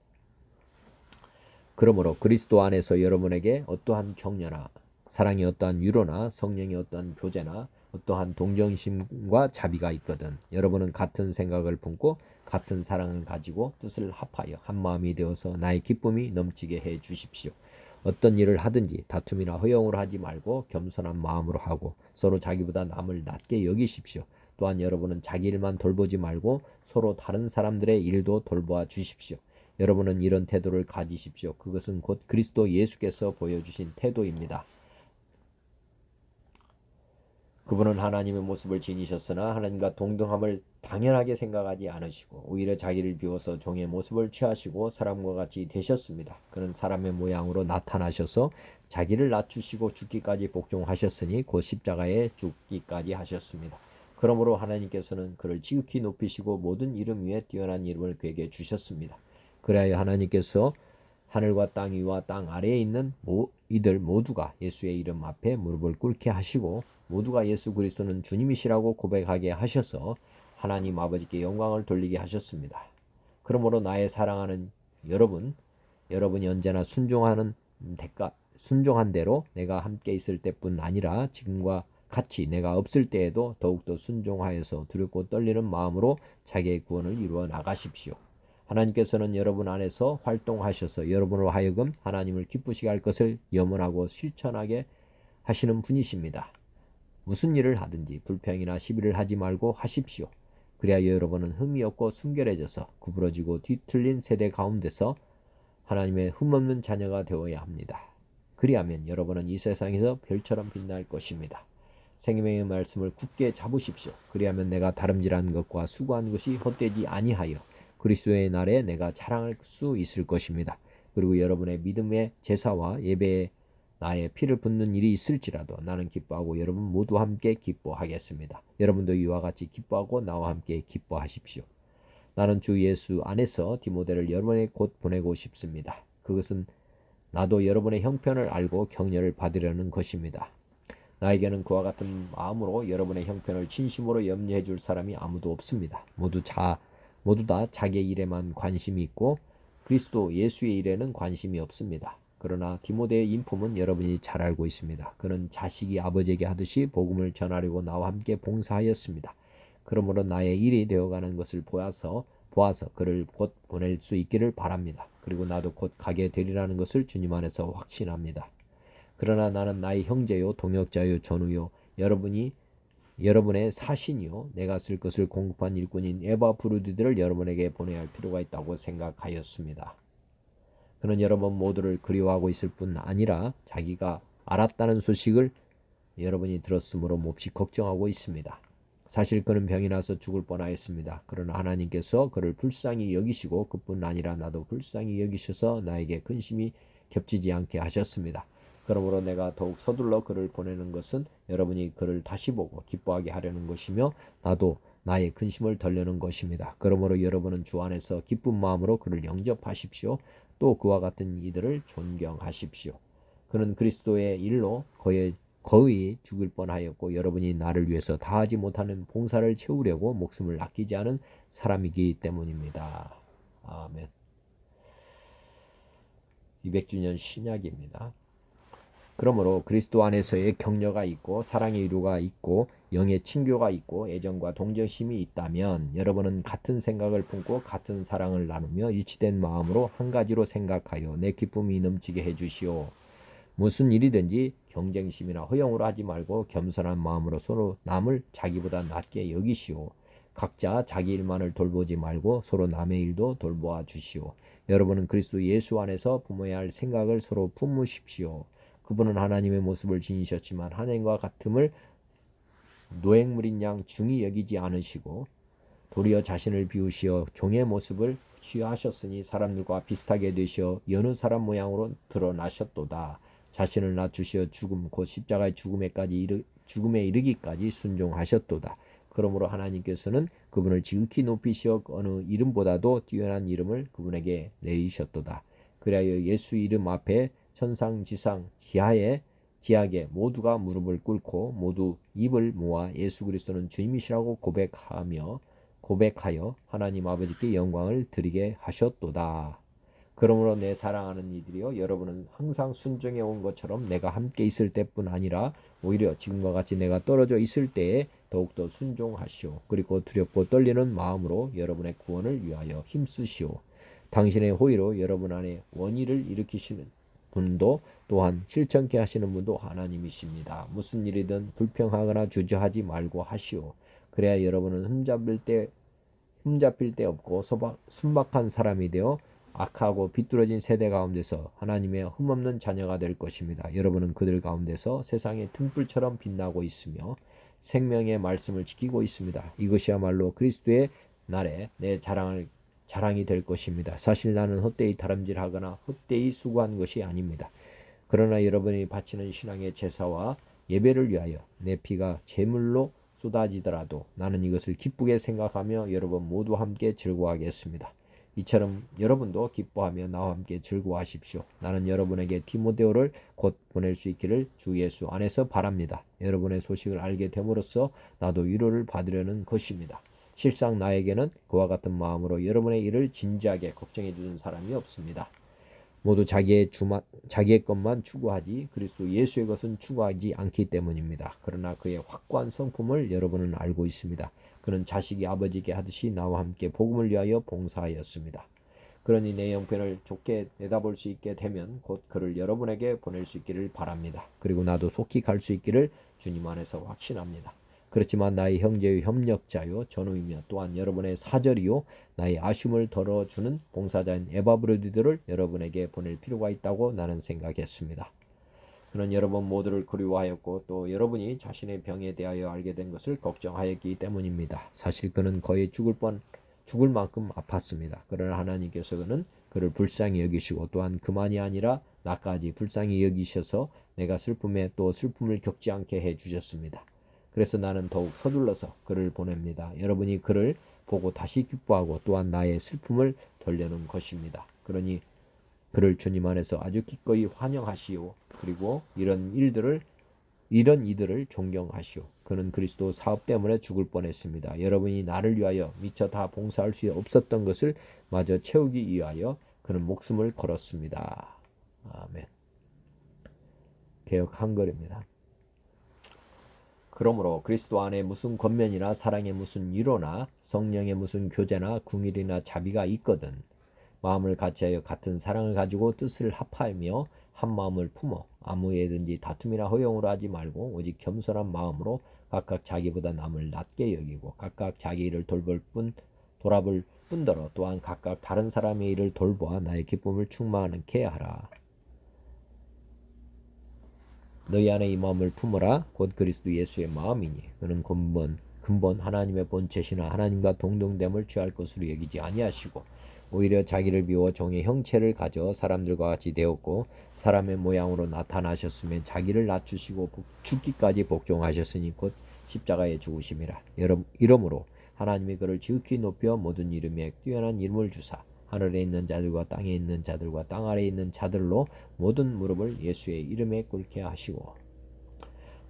그러므로 그리스도 안에서 여러분에게 어떠한 격려나 사랑이 어떠한 위로나 성령의 어떠한 교제나 어떠한 동정심과 자비가 있거든 여러분은 같은 생각을 품고 같은 사랑을 가지고 뜻을 합하여 한 마음이 되어서 나의 기쁨이 넘치게 해 주십시오. 어떤 일을 하든지 다툼이나 허영으로 하지 말고 겸손한 마음으로 하고 서로 자기보다 남을 낮게 여기십시오. 또한 여러분은 자기 일만 돌보지 말고 서로 다른 사람들의 일도 돌보아 주십시오. 여러분은 이런 태도를 가지십시오. 그것은 곧 그리스도 예수께서 보여주신 태도입니다. 그분은 하나님의 모습을 지니셨으나 하나님과 동등함을 당연하게 생각하지 않으시고 오히려 자기를 비워서 종의 모습을 취하시고 사람과 같이 되셨습니다. 그는 사람의 모양으로 나타나셔서 자기를 낮추시고 죽기까지 복종하셨으니 곧 십자가에 죽기까지 하셨습니다. 그러므로 하나님께서는 그를 지극히 높이시고 모든 이름 위에 뛰어난 이름을 그에게 주셨습니다. 그래야 하나님께서 하늘과 땅 위와 땅 아래에 있는 이들 모두가 예수의 이름 앞에 무릎을 꿇게 하시고 모두가 예수 그리스도는 주님이시라고 고백하게 하셔서 하나님 아버지께 영광을 돌리게 하셨습니다. 그러므로 나의 사랑하는 여러분이 언제나 순종한 대로 내가 함께 있을 때뿐 아니라 지금과 같이 내가 없을 때에도 더욱더 순종하여서 두렵고 떨리는 마음으로 자기의 구원을 이루어 나가십시오. 하나님께서는 여러분 안에서 활동하셔서 여러분으로 하여금 하나님을 기쁘시게 할 것을 염원하고 실천하게 하시는 분이십니다. 무슨 일을 하든지 불평이나 시비를 하지 말고 하십시오. 그래야 여러분은 흠이 없고 순결해져서 구부러지고 뒤틀린 세대 가운데서 하나님의 흠없는 자녀가 되어야 합니다. 그리하면 여러분은 이 세상에서 별처럼 빛날 것입니다. 생명의 말씀을 굳게 잡으십시오. 그리하면 내가 다름질한 것과 수고한 것이 헛되지 아니하여 그리스도의 날에 내가 자랑할 수 있을 것입니다. 그리고 여러분의 믿음의 제사와 예배에 나의 피를 붓는 일이 있을지라도 나는 기뻐하고 여러분 모두 함께 기뻐하겠습니다. 여러분도 이와 같이 기뻐하고 나와 함께 기뻐하십시오. 나는 주 예수 안에서 디모데를 여러분에게 곧 보내고 싶습니다. 그것은 나도 여러분의 형편을 알고 격려를 받으려는 것입니다. 나에게는 그와 같은 마음으로 여러분의 형편을 진심으로 염려해 줄 사람이 아무도 없습니다. 모두 다 자기의 일에만 관심이 있고 그리스도 예수의 일에는 관심이 없습니다. 그러나 디모데의 인품은 여러분이 잘 알고 있습니다. 그는 자식이 아버지에게 하듯이 복음을 전하려고 나와 함께 봉사하였습니다. 그러므로 나의 일이 되어가는 것을 보아서 그를 곧 보낼 수 있기를 바랍니다. 그리고 나도 곧 가게 되리라는 것을 주님 안에서 확신합니다. 그러나 나는 나의 형제요 동역자요 전우요 여러분의 사신이요 내가 쓸 것을 공급한 일꾼인 에바브루디들을 여러분에게 보내야 할 필요가 있다고 생각하였습니다. 그는 여러분 모두를 그리워하고 있을 뿐 아니라 자기가 알았다는 소식을 여러분이 들었으므로 몹시 걱정하고 있습니다. 사실 그는 병이 나서 죽을 뻔하였습니다. 그러나 하나님께서 그를 불쌍히 여기시고 그뿐 아니라 나도 불쌍히 여기셔서 나에게 근심이 겹치지 않게 하셨습니다. 그러므로 내가 더욱 서둘러 그를 보내는 것은 여러분이 그를 다시 보고 기뻐하게 하려는 것이며 나도 나의 근심을 덜려는 것입니다. 그러므로 여러분은 주 안에서 기쁜 마음으로 그를 영접하십시오. 또 그와 같은 이들을 존경하십시오. 그는 그리스도의 일로 거의 죽을 뻔하였고 여러분이 나를 위해서 다하지 못하는 봉사를 채우려고 목숨을 아끼지 않은 사람이기 때문입니다. 아멘. 200주년 신약입니다. 그러므로 그리스도 안에서의 격려가 있고 사랑의 이루가 있고 영의 친교가 있고 애정과 동정심이 있다면 여러분은 같은 생각을 품고 같은 사랑을 나누며 일치된 마음으로 한 가지로 생각하여 내 기쁨이 넘치게 해주시오. 무슨 일이든지 경쟁심이나 허영으로 하지 말고 겸손한 마음으로 서로 남을 자기보다 낮게 여기시오. 각자 자기 일만을 돌보지 말고 서로 남의 일도 돌보아 주시오. 여러분은 그리스도 예수 안에서 품어야 할 생각을 서로 품으십시오. 그분은 하나님의 모습을 지니셨지만 하나님과 같음을 노획물인 양 중히 여기지 않으시고 도리어 자신을 비우시어 종의 모습을 취하셨으니 사람들과 비슷하게 되시어 여느 사람 모양으로 드러나셨도다. 자신을 낮추시어 죽음 곧 십자가의 죽음에 이르기까지 순종하셨도다. 그러므로 하나님께서는 그분을 지극히 높이시어 어느 이름보다도 뛰어난 이름을 그분에게 내리셨도다. 그리하여 예수 이름 앞에 천상 지상 지하에 모두가 무릎을 꿇고 모두 입을 모아 예수 그리스도는 주님이시라고 고백하여 하나님 아버지께 영광을 드리게 하셨도다. 그러므로 내 사랑하는 이들이여 여러분은 항상 순종해 온 것처럼 내가 함께 있을 때뿐 아니라 오히려 지금과 같이 내가 떨어져 있을 때에 더욱더 순종하시오. 그리고 두렵고 떨리는 마음으로 여러분의 구원을 위하여 힘쓰시오. 당신의 호의로 여러분 안에 원의를 일으키시는 분도 또한 실천케 하시는 분도 하나님이십니다. 무슨 일이든 불평하거나 주저하지 말고 하시오. 그래야 여러분은 흠잡힐 데 없고 순박한 사람이 되어 악하고 비뚤어진 세대 가운데서 하나님의 흠없는 자녀가 될 것입니다. 여러분은 그들 가운데서 세상의 등불처럼 빛나고 있으며 생명의 말씀을 지키고 있습니다. 이것이야말로 그리스도의 날에 내 자랑이 될 것입니다. 사실 나는 헛되이 다름질하거나 헛되이 수고한 것이 아닙니다. 그러나 여러분이 바치는 신앙의 제사와 예배를 위하여 내 피가 제물로 쏟아지더라도 나는 이것을 기쁘게 생각하며 여러분 모두 함께 즐거워하겠습니다. 이처럼 여러분도 기뻐하며 나와 함께 즐거워하십시오. 나는 여러분에게 디모데오를 곧 보낼 수 있기를 주 예수 안에서 바랍니다. 여러분의 소식을 알게 됨으로써 나도 위로를 받으려는 것입니다. 실상 나에게는 그와 같은 마음으로 여러분의 일을 진지하게 걱정해 주는 사람이 없습니다. 모두 자기의 것만 추구하지 그리스도 예수의 것은 추구하지 않기 때문입니다. 그러나 그의 확고한 성품을 여러분은 알고 있습니다. 그는 자식이 아버지에게 하듯이 나와 함께 복음을 위하여 봉사하였습니다. 그러니 내 형편을 좋게 내다볼 수 있게 되면 곧 그를 여러분에게 보낼 수 있기를 바랍니다. 그리고 나도 속히 갈 수 있기를 주님 안에서 확신합니다. 그렇지만 나의 형제요 협력자요 전우이며 또한 여러분의 사절이요 나의 아쉬움을 덜어주는 봉사자인 에바브로디들을 여러분에게 보낼 필요가 있다고 나는 생각했습니다. 그는 여러분 모두를 그리워하였고 또 여러분이 자신의 병에 대하여 알게 된 것을 걱정하였기 때문입니다. 사실 그는 거의 죽을 만큼 아팠습니다. 그러나 하나님께서 그를 불쌍히 여기시고 또한 그만이 아니라 나까지 불쌍히 여기셔서 내가 슬픔에 또 슬픔을 겪지 않게 해주셨습니다. 그래서 나는 더욱 서둘러서 그를 보냅니다. 여러분이 그를 보고 다시 기뻐하고 또한 나의 슬픔을 돌려는 것입니다. 그러니 그를 주님 안에서 아주 기꺼이 환영하시오. 그리고 이런 이들을 존경하시오. 그는 그리스도 사업 때문에 죽을 뻔했습니다. 여러분이 나를 위하여 미처 다 봉사할 수 없었던 것을 마저 채우기 위하여 그는 목숨을 걸었습니다. 아멘. 개역 한글입니다. 그러므로 그리스도 안에 무슨 권면이나 사랑의 무슨 위로나 성령의 무슨 교제나 궁일이나 자비가 있거든 마음을 같이하여 같은 사랑을 가지고 뜻을 합하며 한 마음을 품어 아무 일든지 다툼이나 허용으로 하지 말고 오직 겸손한 마음으로 각각 자기보다 남을 낮게 여기고 각각 자기 일을 돌아볼 뿐더러 또한 각각 다른 사람의 일을 돌보아 나의 기쁨을 충만하게 하라. 너희 안에 이 마음을 품어라. 곧 그리스도 예수의 마음이니 그는 근본 하나님의 본체시나 하나님과 동등됨을 취할 것으로 여기지 아니하시고 오히려 자기를 비워 종의 형체를 가져 사람들과 같이 되었고 사람의 모양으로 나타나셨으며 자기를 낮추시고 죽기까지 복종하셨으니 곧 십자가에 죽으심이라. 이러므로 하나님이 그를 지극히 높여 모든 이름에 뛰어난 이름을 주사 하늘에 있는 자들과 땅에 있는 자들과 땅 아래에 있는 자들로 모든 무릎을 예수의 이름에 꿇게 하시고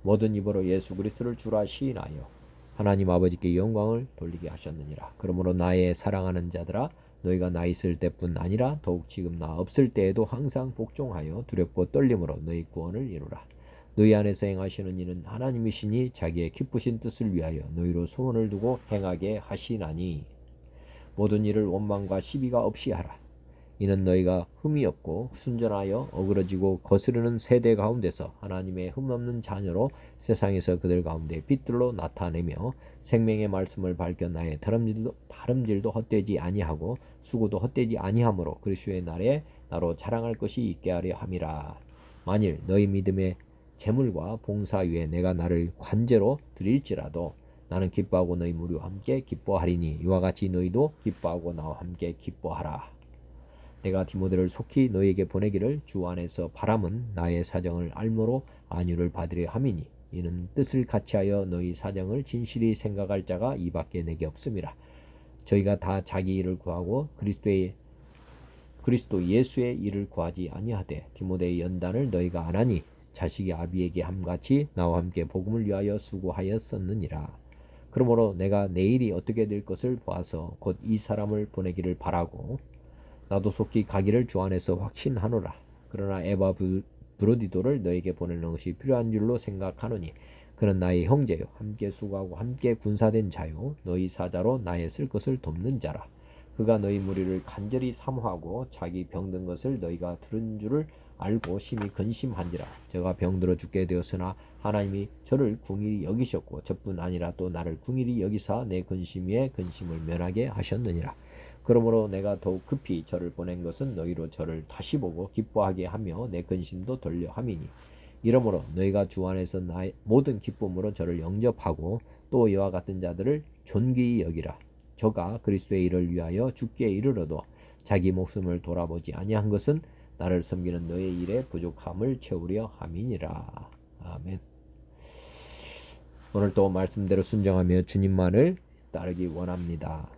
모든 입으로 예수 그리스도를 주라 시인하여 하나님 아버지께 영광을 돌리게 하셨느니라. 그러므로 나의 사랑하는 자들아 너희가 나 있을 때뿐 아니라 더욱 지금 나 없을 때에도 항상 복종하여 두렵고 떨림으로 너희 구원을 이루라. 너희 안에서 행하시는 이는 하나님이시니 자기의 기쁘신 뜻을 위하여 너희로 소원을 두고 행하게 하시나니 모든 일을 원망과 시비가 없이 하라. 이는 너희가 흠이 없고 순전하여 어그러지고 거스르는 세대 가운데서 하나님의 흠없는 자녀로 세상에서 그들 가운데 빛들로 나타내며 생명의 말씀을 밝혀 나의 다름질도 헛되지 아니하고 수고도 헛되지 아니하므로 그리스도의 날에 나로 자랑할 것이 있게 하려 함이라. 만일 너희 믿음의 재물과 봉사 위에 내가 나를 관제로 드릴지라도 나는 기뻐하고 너희 무리와 함께 기뻐하리니 이와 같이 너희도 기뻐하고 나와 함께 기뻐하라. 내가 디모데를 속히 너희에게 보내기를 주 안에서 바람은 나의 사정을 알므로 안위를 받으려 함이니 이는 뜻을 같이하여 너희 사정을 진실히 생각할 자가 이밖에 내게 없음이라. 저희가 다 자기 일을 구하고 그리스도 예수의 일을 구하지 아니하되 디모데의 연단을 너희가 안 하니 자식이 아비에게 함같이 나와 함께 복음을 위하여 수고하였었느니라. 그러므로 내가 내일이 어떻게 될 것을 보아서 곧 이 사람을 보내기를 바라고 나도 속히 가기를 주 안에서 확신하노라. 그러나 에바 브로디도를 너에게 보내는 것이 필요한 줄로 생각하노니 그는 나의 형제요 함께 수고하고 함께 군사된 자요 너희 사자로 나의 쓸 것을 돕는 자라. 그가 너희 무리를 간절히 사모하고 자기 병든 것을 너희가 들은 줄을 알고 심히 근심한지라. 제가 병들어 죽게 되었으나 하나님이 저를 궁일이 여기셨고 저뿐 아니라 또 나를 궁일이 여기사 내 근심 위에 근심을 면하게 하셨느니라. 그러므로 내가 더욱 급히 저를 보낸 것은 너희로 저를 다시 보고 기뻐하게 하며 내 근심도 돌려 함이니 이러므로 너희가 주 안에서 나의 모든 기쁨으로 저를 영접하고 또 이와 같은 자들을 존귀히 여기라. 저가 그리스도의 일을 위하여 죽기에 이르러도 자기 목숨을 돌아보지 아니한 것은 나를 섬기는 너의 일에 부족함을 채우려 함이니라. 아멘. 오늘도 말씀대로 순종하며 주님만을 따르기 원합니다.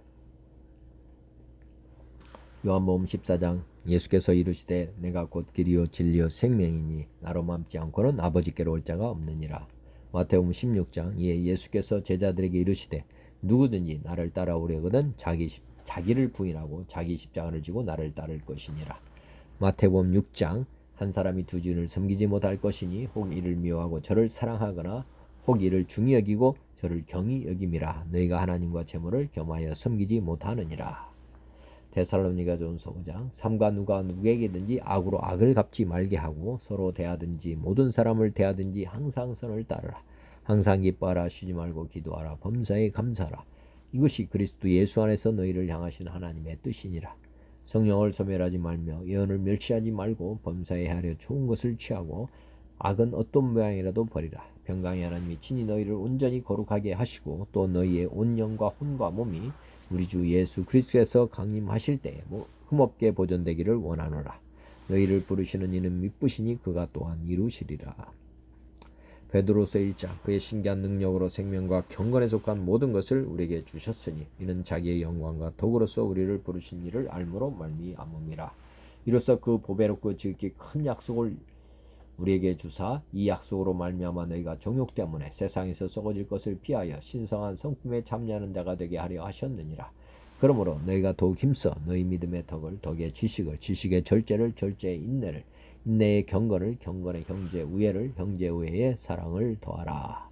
요한복음 14장 예수께서 이르시되 내가 곧 길이요 진리요 생명이니 나로 맘지 않고는 아버지께로 올 자가 없느니라. 마태복음 16장 이에 예수께서 제자들에게 이르시되 누구든지 나를 따라오려거든 자기를 부인하고 자기 십자가를 지고 나를 따를 것이니라. 마태복음 6장 한 사람이 두 주인을 섬기지 못할 것이니 혹 이를 미워하고 저를 사랑하거나 혹 이를 중히 여기고 저를 경히 여김이라. 너희가 하나님과 재물을 겸하여 섬기지 못하느니라. 데살로니가전서 5장 삼가 누가 누구에게든지 악으로 악을 갚지 말게 하고 서로 대하든지 모든 사람을 대하든지 항상 선을 따르라. 항상 기뻐하라. 쉬지 말고 기도하라. 범사에 감사하라. 이것이 그리스도 예수 안에서 너희를 향하신 하나님의 뜻이니라. 성령을 소멸하지 말며 예언을 멸시하지 말고 범사에 하려 좋은 것을 취하고 악은 어떤 모양이라도 버리라. 평강의 하나님이 친히 너희를 온전히 거룩하게 하시고 또 너희의 온 영과 혼과 몸이 우리 주 예수 그리스도에서 강림하실 때에 흠없게 보존되기를 원하노라. 너희를 부르시는 이는 미쁘시니 그가 또한 이루시리라. 베드로서 1장 그의 신기한 능력으로 생명과 경건에 속한 모든 것을 우리에게 주셨으니 이는 자기의 영광과 덕으로서 우리를 부르신 이를 알므로 말미암음이라. 이로써 그 보배롭고 지극히 큰 약속을 우리에게 주사 이 약속으로 말미암아 너희가 정욕 때문에 세상에서 썩어질 것을 피하여 신성한 성품에 참여하는 자가 되게 하려 하셨느니라. 그러므로 너희가 더욱 힘써 너희 믿음의 덕을 덕의 지식을 지식의 절제를 절제의 인내를 인내의 경건을 경건의 형제 우애를 형제 우애의 사랑을 더하라.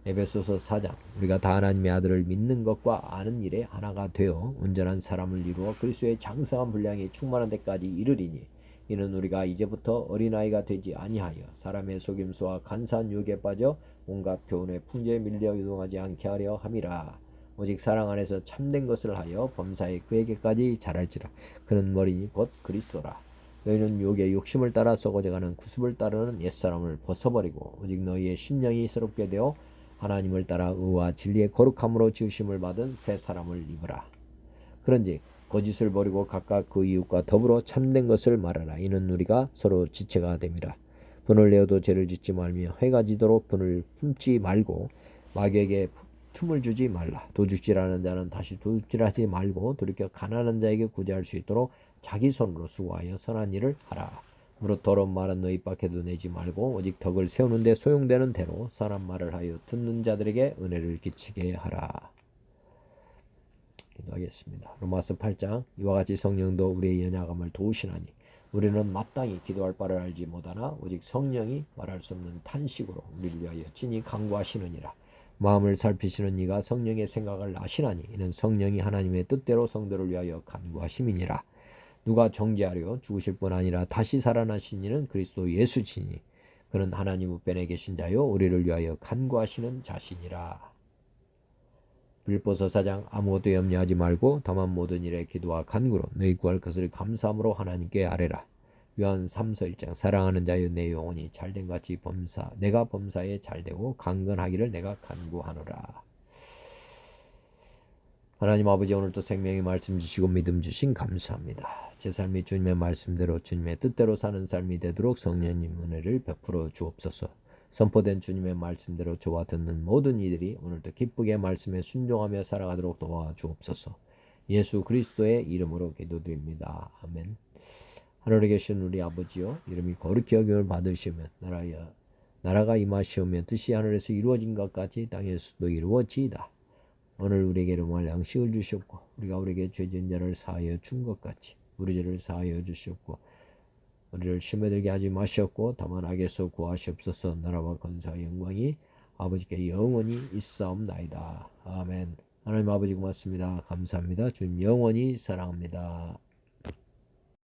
에베소서 4장 우리가 다 하나님의 아들을 믿는 것과 아는 일에 하나가 되어 온전한 사람을 이루어 그리스도의 장성한 분량이 충만한 데까지 이르리니 이는 우리가 이제부터 어린아이가 되지 아니하여 사람의 속임수와 간사한 유혹에 빠져 온갖 교훈의 풍조에 밀려 유동하지 않게 하려 함이라. 오직 사랑 안에서 참된 것을 하여 범사에 그에게까지 자랄지라. 그는 머리니 곧 그리스도라. 너희는 유혹의 욕심을 따라 썩어져가는 구습을 따르는 옛사람을 벗어버리고 오직 너희의 심령이 새롭게 되어 하나님을 따라 의와 진리의 거룩함으로 지으심을 받은 새 사람을 입으라. 그런즉 거짓을 버리고 각각 그 이웃과 더불어 참된 것을 말하라. 이는 우리가 서로 지체가 됨이라. 분을 내어도 죄를 짓지 말며 해가 지도록 분을 품지 말고 마귀에게 틈을 주지 말라. 도둑질하는 자는 다시 도둑질하지 말고 돌이켜 가난한 자에게 구제할 수 있도록 자기 손으로 수고하여 선한 일을 하라. 무릇 더러운 말은 너희 밖에도 내지 말고 오직 덕을 세우는 데 소용되는 대로 사람 말을 하여 듣는 자들에게 은혜를 끼치게 하라. 기도하겠습니다. 로마서 8장 이와 같이 성령도 우리의 연약함을 도우시나니 우리는 마땅히 기도할 바를 알지 못하나 오직 성령이 말할 수 없는 탄식으로 우리를 위하여 친히 간구하시느니라. 마음을 살피시는 이가 성령의 생각을 아시나니 이는 성령이 하나님의 뜻대로 성도를 위하여 간구하심이니라. 누가 정죄하려 죽으실 뿐 아니라 다시 살아나신 이는 그리스도 예수시니 그는 하나님 우편에 계신 자요 우리를 위하여 간구하시는 자시니라. 빌립보서 4장 아무것도 염려하지 말고 다만 모든 일에 기도와 간구로 너희 구할 것을 감사함으로 하나님께 아뢰라. 요한 3서 1장 사랑하는 자여 내 영혼이 잘된 같이 내가 범사에 잘되고 강건하기를 내가 간구하노라. 하나님 아버지 오늘도 생명의 말씀 주시고 믿음 주신 감사합니다. 제 삶이 주님의 말씀대로 주님의 뜻대로 사는 삶이 되도록 성령님 은혜를 베풀어 주옵소서. 선포된 주님의 말씀대로 저와 듣는 모든 이들이 오늘도 기쁘게 말씀에 순종하며 살아가도록 도와주옵소서. 예수 그리스도의 이름으로 기도드립니다. 아멘. 하늘에 계신 우리 아버지여 이름이 거룩히 여김을 받으시면 나라가 임하시오며 뜻이 하늘에서 이루어진 것 같이 땅에서도 이루어지이다. 오늘 우리에게 일용할 양식을 주시옵고 우리가 우리에게 죄진 자를 사하여 준 것 같이 우리 죄를 사하여 주시옵고 우리를 시험에 들게 하지 마시옵고 다만 악에서 구하시옵소서. 나라와 권세와 영광이 아버지께 영원히 있사옵나이다. 아멘. 하나님 아버지 고맙습니다. 감사합니다. 주님 영원히 사랑합니다.